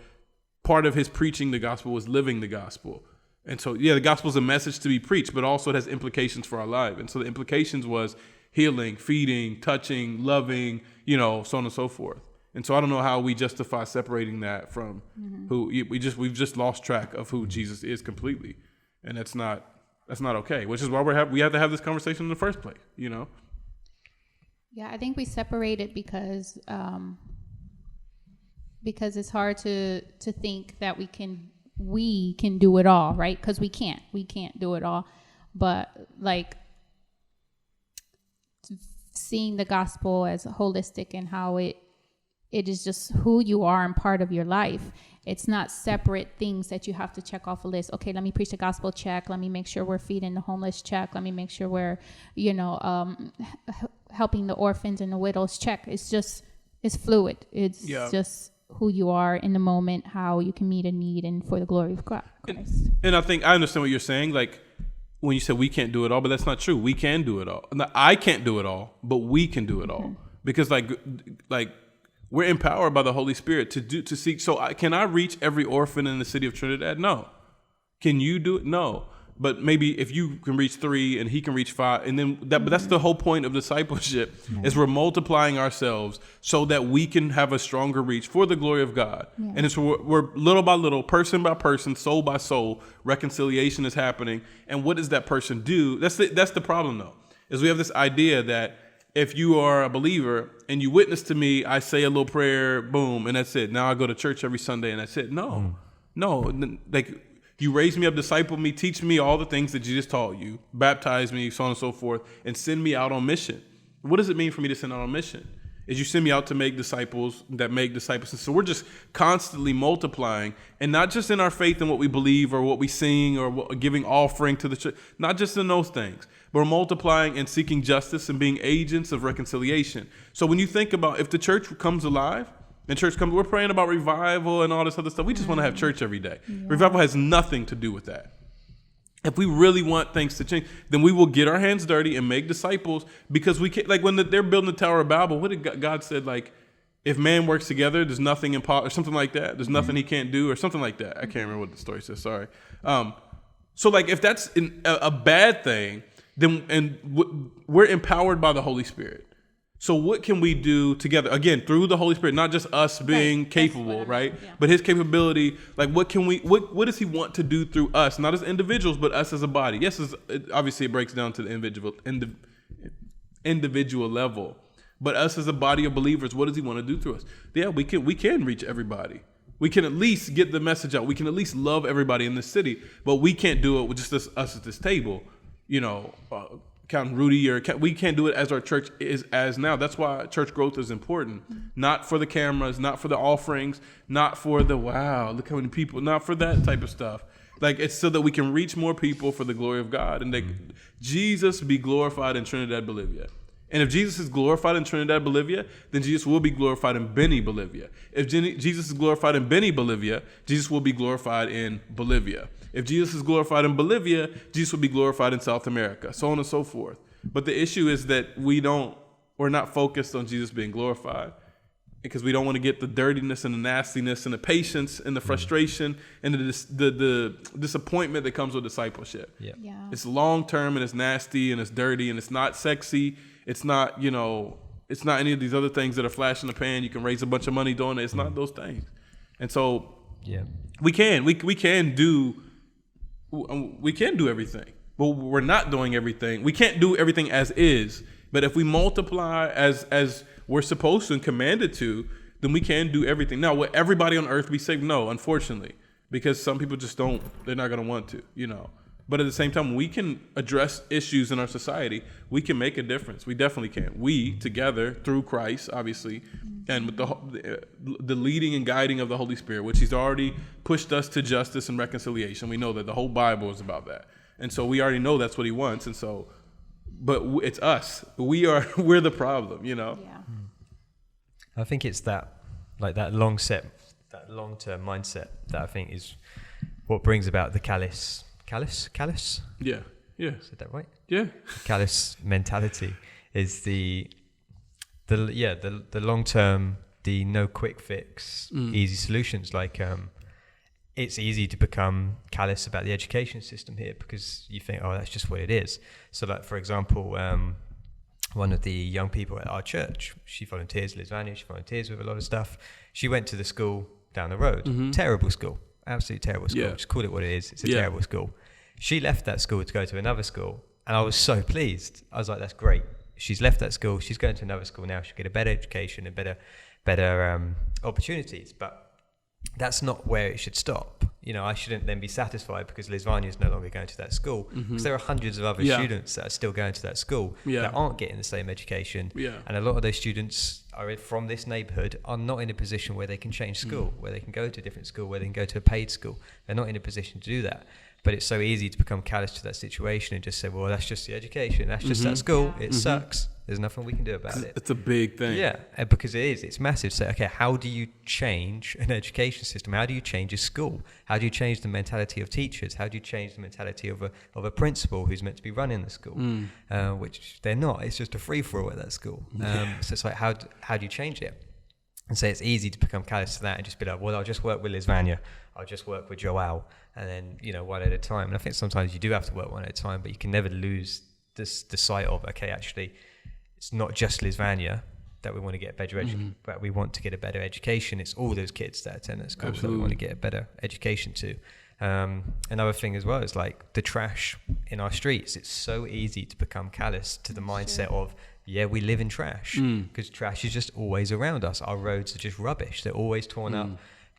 part of his preaching the gospel was living the gospel. And so, the gospel is a message to be preached, but also it has implications for our life. And so the implications was healing, feeding, touching, loving, so on and so forth. And so I don't know how we justify separating that from who we've just lost track of who Jesus is completely. And that's not okay, which is why we have to have this conversation in the first place, Yeah, I think we separate it because it's hard to think that we can do it all, right? Because we can't do it all. But like seeing the gospel as holistic and how it is just who you are and part of your life. It's not separate things that you have to check off a list. Okay, let me preach the gospel, check. Let me make sure we're feeding the homeless, check. Let me make sure we're, helping the orphans and the widows, check. It's fluid. It's just who you are in the moment, how you can meet a need, and for the glory of God. And I think I understand what you're saying. Like when you said we can't do it all, but that's not true. We can do it all. Now, I can't do it all, but we can do it all because like we're empowered by the Holy Spirit to seek. So can I reach every orphan in the city of Trinidad? No. Can you do it? No. But maybe if you can reach 3 and he can reach 5, and then but that's the whole point of discipleship is we're multiplying ourselves so that we can have a stronger reach for the glory of God. Yeah. And it's we're little by little, person by person, soul by soul, reconciliation is happening. And what does that person do? That's the problem though, is we have this idea that if you are a believer and you witness to me, I say a little prayer, boom, and that's it. Now I go to church every Sunday and that's it. No, like you raise me up, disciple me, teach me all the things that Jesus taught you, baptize me, so on and so forth, and send me out on mission. What does it mean for me to send out on mission? Is you send me out to make disciples that make disciples. And so we're just constantly multiplying, and not just in our faith and what we believe or what we sing or giving offering to the church, not just in those things, but we're multiplying and seeking justice and being agents of reconciliation. So when you think about if the church comes alive, and church comes, we're praying about revival and all this other stuff. We just want to have church every day. Yeah. Revival has nothing to do with that. If we really want things to change, then we will get our hands dirty and make disciples, because we can't, like when they're building the Tower of Babel, what did God said, like, if man works together, there's nothing impossible, or something like that. There's nothing he can't do, or something like that. I can't remember what the story says, sorry. So like if that's a bad thing, then we're empowered by the Holy Spirit. So what can we do together? Again, through the Holy Spirit, not just us being capable, right? Yeah. But his capability, like what does he want to do through us? Not as individuals, but us as a body. Yes, obviously it breaks down to the individual level. But us as a body of believers, what does he want to do through us? Yeah, we can reach everybody. We can at least get the message out. We can at least love everybody in this city. But we can't do it with just us at this table, counting Rudy, we can't do it as our church is as now. That's why church growth is important. Not for the cameras, not for the offerings, not for the wow, look how many people, not for that type of stuff. Like it's so that we can reach more people for the glory of God and that Jesus be glorified in Trinidad, Bolivia. And if Jesus is glorified in Trinidad, Bolivia, then Jesus will be glorified in Beni, Bolivia. If Jesus is glorified in Beni, Bolivia, Jesus will be glorified in Bolivia. If Jesus is glorified in Bolivia, Jesus will be glorified in South America, so on and so forth. But the issue is that we're not focused on Jesus being glorified because we don't want to get the dirtiness and the nastiness and the patience and the frustration and the disappointment that comes with discipleship. Yeah. It's long-term and it's nasty and it's dirty and it's not sexy. It's not, it's not any of these other things that are flash in the pan. You can raise a bunch of money doing it. It's not those things. And so we can do everything, but we're not doing everything. We can't do everything as is, but if we multiply as we're supposed to and commanded to, then we can do everything. Now, will everybody on earth be saved? No, unfortunately, because some people just they're not going to want to, But at the same time, we can address issues in our society. We can make a difference. We definitely can. We, together, through Christ, obviously, and with the leading and guiding of the Holy Spirit, which he's already pushed us to justice and reconciliation. We know that the whole Bible is about that. And so we already know that's what he wants. And so, but it's us. We're the problem, Yeah. I think it's that long-term mindset that I think is what brings about the callous. Yeah. Is that right? Yeah. Callous mentality is the long-term, the no quick fix, easy solutions. Like it's easy to become callous about the education system here because you think, oh, that's just what it is. So, like for example, one of the young people at our church, she volunteers, Liz Vanya, she volunteers with a lot of stuff. She went to the school down the road. Terrible school, absolutely terrible school. Just call it what it is. It's a terrible school. She left that school to go to another school, and I was so pleased. I was like, that's great. She's left that school. She's going to another school now. She'll get a better education and better opportunities. But that's not where it should stop. I shouldn't then be satisfied because Liz Vanya is no longer going to that school, because there are hundreds of other students that are still going to that school that aren't getting the same education. And a lot of those students are from this neighborhood are not in a position where they can change school, where they can go to a different school, where they can go to a paid school. They're not in a position to do that. But it's so easy to become callous to that situation and just say, well, that's just the education. That's just that school. It sucks. There's nothing we can do about it. It's a big thing. Yeah, because it is. It's massive. So, okay, how do you change an education system? How do you change a school? How do you change the mentality of teachers? How do you change the mentality of a principal who's meant to be running the school? Which they're not. It's just a free-for-all at that school. So it's like, how do you change it? And so it's easy to become callous to that and just be like, well, I'll just work with Liz Vanya. I'll just work with Joel. And then, one at a time. And I think sometimes you do have to work one at a time, but you can never lose the sight of, okay, actually, it's not just Liz Vanya that we want to get a better education, but we want to get a better education. It's all those kids that attend that school that we want to get a better education to. Another thing as well is like the trash in our streets. It's so easy to become callous to the mindset of, we live in trash, because trash is just always around us. Our roads are just rubbish. They're always torn up.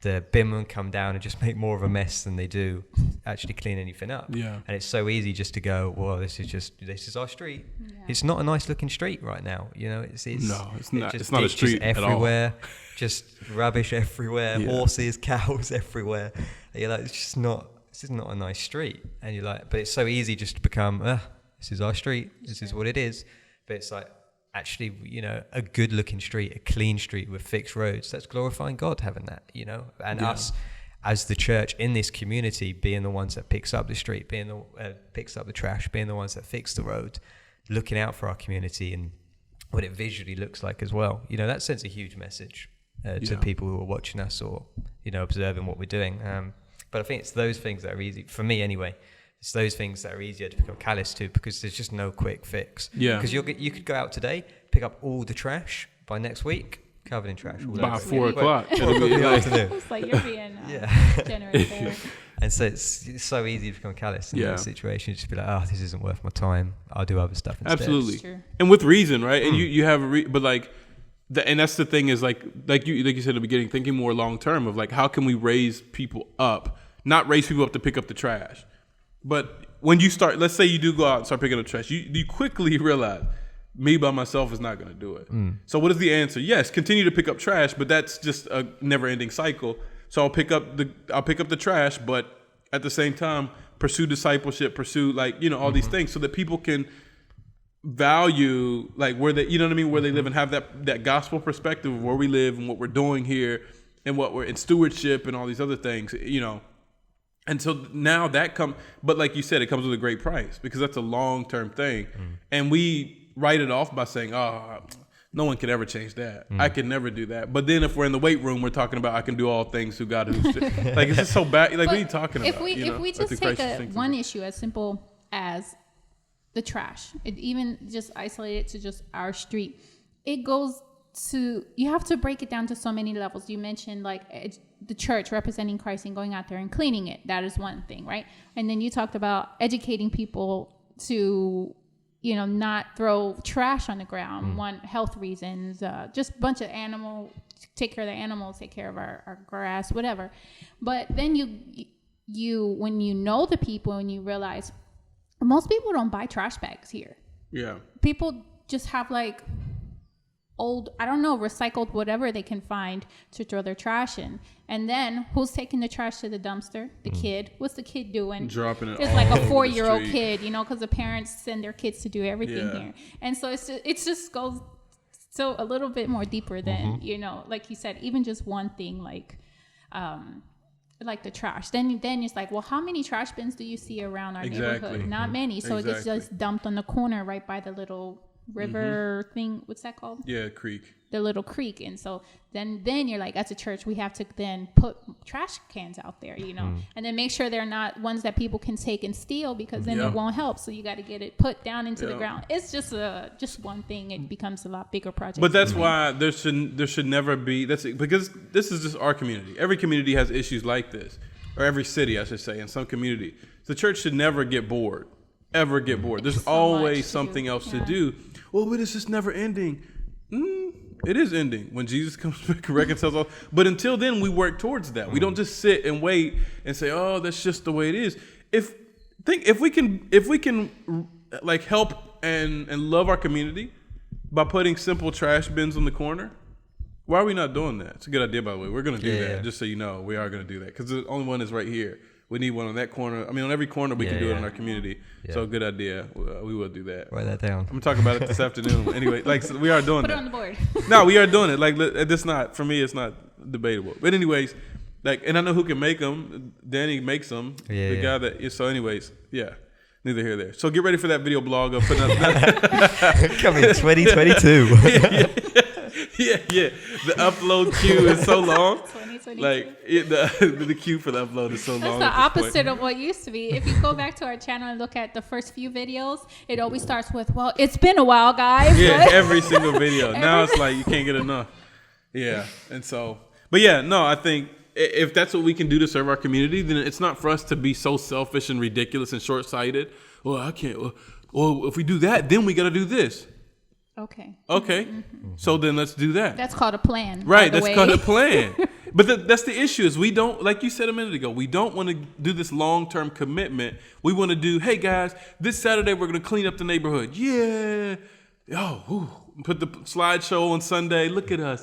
The binmen come down and just make more of a mess than they do actually clean anything up. And it's so easy just to go, well, this is our street. It's not a nice looking street right now. It's not. It's not a street everywhere. At all. Just rubbish everywhere. Horses, cows everywhere. And you're like, this is not a nice street. And you're like, but it's so easy just to become, this is our street. This is what it is. But it's like, actually, a good looking street, a clean street with fixed roads, that's glorifying God having that, and us as the church in this community being the ones that picks up the street, picks up the trash, being the ones that fix the road, looking out for our community and what it visually looks like as well. That sends a huge message to people who are watching us or, observing what we're doing. But I think it's those things that are easy, for me anyway. It's those things that are easier to become callous to because there's just no quick fix. Because you could go out today, pick up all the trash by next week, covered in trash. By 4 o'clock. It's like you're being generous there. And so it's so easy to become callous in that situation. Just be like, this isn't worth my time. I'll do other stuff instead. Absolutely. And with reason, right? And you have but like, and that's the thing is like you said in the beginning, thinking more long term of like, how can we raise people up? Not raise people up to pick up the trash. But when you start, let's say you do go out and start picking up trash, you quickly realize me by myself is not going to do it. So what is the answer? Yes, continue to pick up trash, but that's just a never-ending cycle. So I'll pick up the trash, but at the same time pursue discipleship, pursue all these things, so that people can value where they where they live and have that gospel perspective of where we live and what we're doing here and what we're in stewardship and all these other things. And so now but like you said, it comes with a great price because that's a long-term thing. And we write it off by saying, no one could ever change that. I could never do that. But then if we're in the weight room, we're talking about I can do all things through God who's it's just so bad. Like, what are you talking about? If we just take one issue as simple as the trash, it even just isolated to just our street, it goes to, you have to break it down to so many levels. You mentioned the church representing Christ and going out there and cleaning it. That is one thing, right? And then you talked about educating people to, not throw trash on the ground. One, health reasons, just a bunch of take care of the animals, take care of our grass, whatever. But then you when you know the people and you realize most people don't buy trash bags here. Yeah. People just have old, recycled whatever they can find to throw their trash in. And then who's taking the trash to the dumpster? The kid. What's the kid doing? Dropping it. It's like a 4-year-old kid, because the parents send their kids to do everything here. And so it just goes So a little bit more deeper than, like you said, even just one thing like the trash. Then it's like, well, how many trash bins do you see around our neighborhood? Not many. So it gets just dumped on the corner right by the little river thing. What's that called? Yeah, creek. The little creek. And so then you're like, as a church, we have to then put trash cans out there, and then make sure they're not ones that people can take and steal, because then it won't help. So you got to get it put down into the ground. It's just one thing. It becomes a lot bigger project. But that's why there should never be, because this is just our community. Every community has issues like this, or every city, I should say, in some community. The church should never get bored. Ever get bored. There's so always something else to do. Well, but it's just never ending. It is ending when Jesus comes back and reconciles all. But until then, we work towards that. We don't just sit and wait and say, "Oh, that's just the way it is." If we can like help and love our community by putting simple trash bins on the corner, why are we not doing that? It's a good idea, by the way. We're going to do that. Just so you know, we are going to do that, because the only one is right here. We need one on that corner. I mean, on every corner we can do it in our community. So good idea. We will do that. Write that down. I'm gonna talk about it this afternoon. Anyway, so we are doing Put that. it on the board. No, we are doing it. Like, it's not, for me, it's not debatable. But anyways, and I know who can make them. Danny makes them. The guy that. So anyways, neither here nor there. So get ready for that video blog of putting up. Coming 2022. Yeah. The upload queue is so long. 2022. Like the queue for the upload is so long. That's the opposite of what used to be. If you go back to our channel and look at the first few videos, it always starts with, "Well, it's been a while, guys." Yeah, every single video. Now it's like you can't get enough. Yeah, and so, but I think if that's what we can do to serve our community, then it's not for us to be so selfish and ridiculous and short-sighted. Well, I can't. Well, if we do that, then we got to do this. Okay. So then let's do that. That's called a plan. Right. That's called a plan. But that's the issue, is we don't, like you said a minute ago, we don't want to do this long-term commitment. We want to do, hey guys, this Saturday we're going to clean up the neighborhood. Yeah. Put the slideshow on Sunday. Look at us.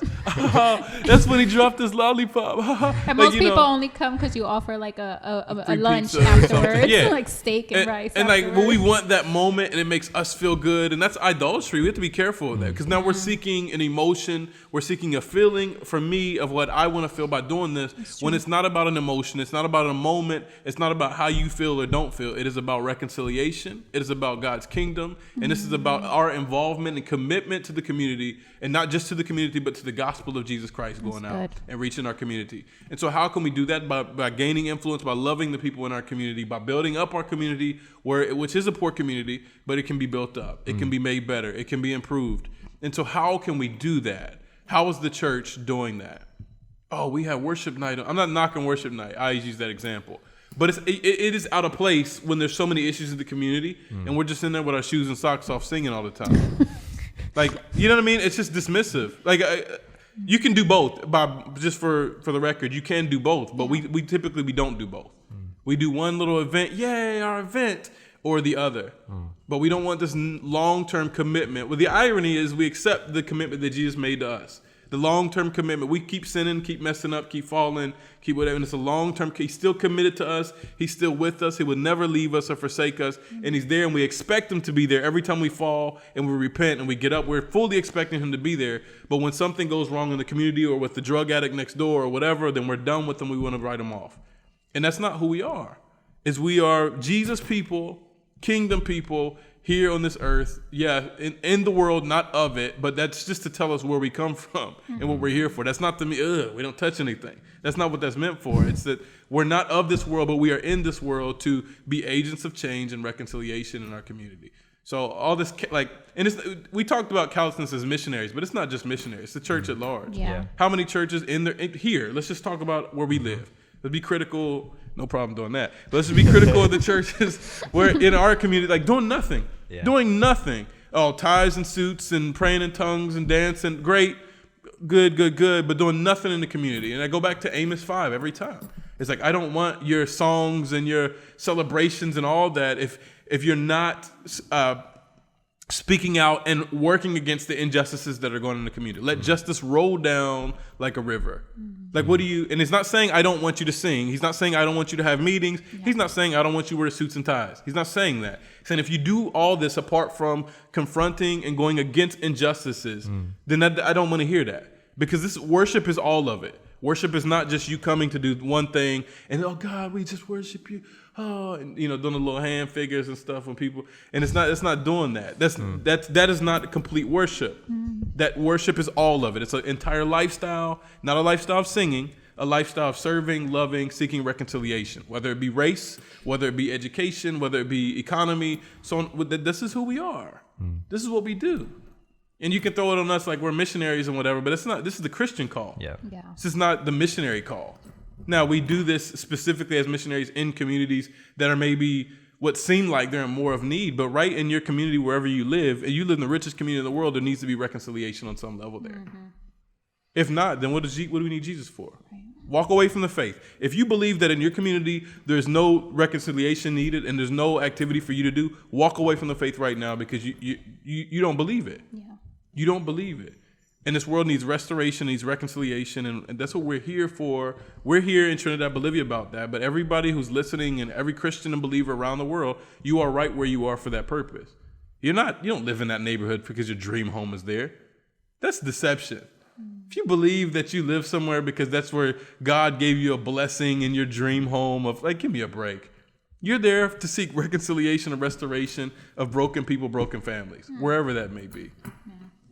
That's when he dropped his lollipop. And most people only come because you offer like a lunch afterwards, like steak and rice. And like, when we want that moment and it makes us feel good, and that's idolatry. We have to be careful of that, because now we're seeking an emotion, we're seeking a feeling for me of what I want to feel by doing this. When it's not about an emotion, it's not about a moment, it's not about how you feel or don't feel. It is about reconciliation. It is about God's kingdom, and this is about our involvement and commitment to the community, and not just to the community, but to the gospel of Jesus Christ going out and reaching our community. And so how can we do that? By gaining influence, by loving the people in our community, by building up our community, which is a poor community, but it can be built up. It can be made better. It can be improved. And so how can we do that? How is the church doing that? Oh, we have worship night. I'm not knocking worship night. I use that example. But it is out of place when there's so many issues in the community, and we're just in there with our shoes and socks off singing all the time. Like, you know what I mean? It's just dismissive. Like, you can do both. Just for the record, you can do both. But we typically don't do both. We do one little event, yay, our event, or the other. But we don't want this long-term commitment. Well, the irony is we accept the commitment that Jesus made to us. The long-term commitment. We keep sinning, keep messing up, keep falling, keep whatever. And it's a long-term. He's still committed to us. He's still with us. He would never leave us or forsake us. And he's there, and we expect him to be there every time we fall and we repent and we get up. We're fully expecting him to be there. But when something goes wrong in the community or with the drug addict next door or whatever, then we're done with them. We want to write them off. And that's not who we are. We are Jesus people, kingdom people, here on this earth, in the world, not of it, but that's just to tell us where we come from and what we're here for. That's not we don't touch anything. That's not what that's meant for. It's that we're not of this world, but we are in this world to be agents of change and reconciliation in our community. So all this, we talked about callousness as missionaries, but it's not just missionaries. It's the church at large. Yeah. How many churches here? Let's just talk about where we live. Let's be critical. No problem doing that. But let's just be critical of the churches where in our community, like doing nothing. Doing nothing. Oh, ties and suits and praying in tongues and dancing. Great. Good. But doing nothing in the community. And I go back to Amos 5 every time. It's like, I don't want your songs and your celebrations and all that if you're not speaking out and working against the injustices that are going on in the community. Let justice roll down like a river. Like, what do you, and it's not saying I don't want you to sing. He's not saying I don't want you to have meetings. He's not saying I don't want you to wear suits and ties. He's not saying that. He's saying if you do all this apart from confronting and going against injustices, then I don't want to hear that. Because this worship is all of it. Worship is not just you coming to do one thing and, oh God, we just worship you. Oh, and doing the little hand figures and stuff when people, and it's not doing that. That is not complete worship. That worship is all of it. It's an entire lifestyle, not a lifestyle of singing, a lifestyle of serving, loving, seeking reconciliation, whether it be race, whether it be education, whether it be economy. So this is who we are. This is what we do. And you can throw it on us like we're missionaries and whatever, but it's not. This is the Christian call. Yeah. This is not the missionary call. Now, we do this specifically as missionaries in communities that are maybe what seem like they're in more of need, but right in your community, wherever you live, and you live in the richest community in the world, there needs to be reconciliation on some level there. If not, then what do we need Jesus for? Right. Walk away from the faith. If you believe that in your community there's no reconciliation needed and there's no activity for you to do, walk away from the faith right now because you don't believe it. Yeah. You don't believe it. And this world needs restoration, needs reconciliation, and that's what we're here for. We're here in Trinidad, Bolivia about that. But everybody who's listening and every Christian and believer around the world, you are right where you are for that purpose. You don't live in that neighborhood because your dream home is there. That's deception. If you believe that you live somewhere because that's where God gave you a blessing in your dream home of, like, give me a break. You're there to seek reconciliation and restoration of broken people, broken families, wherever that may be.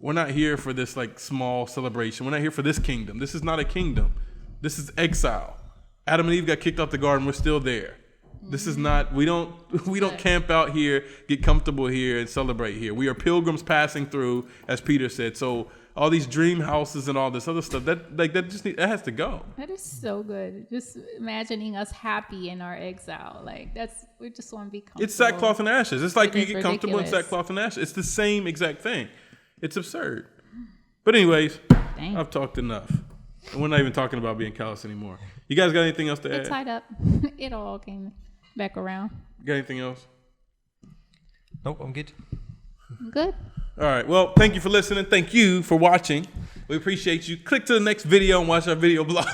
We're not here for this like small celebration. We're not here for this kingdom. This is not a kingdom. This is exile. Adam and Eve got kicked out the garden. We're still there. This is not, we don't camp out here, get comfortable here and celebrate here. We are pilgrims passing through, as Peter said. So all these dream houses and all this other stuff, that has to go. That is so good. Just imagining us happy in our exile. We just want to be comfortable. It's sackcloth and ashes. It's like you get comfortable in sackcloth and ashes. It's the same exact thing. It's absurd. But anyways, I've talked enough. And we're not even talking about being callous anymore. You guys got anything else to add? It's tied up. It all came back around. Got anything else? Nope, I'm good. Good. All right. Well, thank you for listening. Thank you for watching. We appreciate you. Click to the next video and watch our video blog.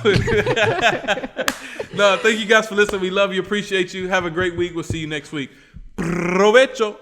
No, thank you guys for listening. We love you. Appreciate you. Have a great week. We'll see you next week. Provecho.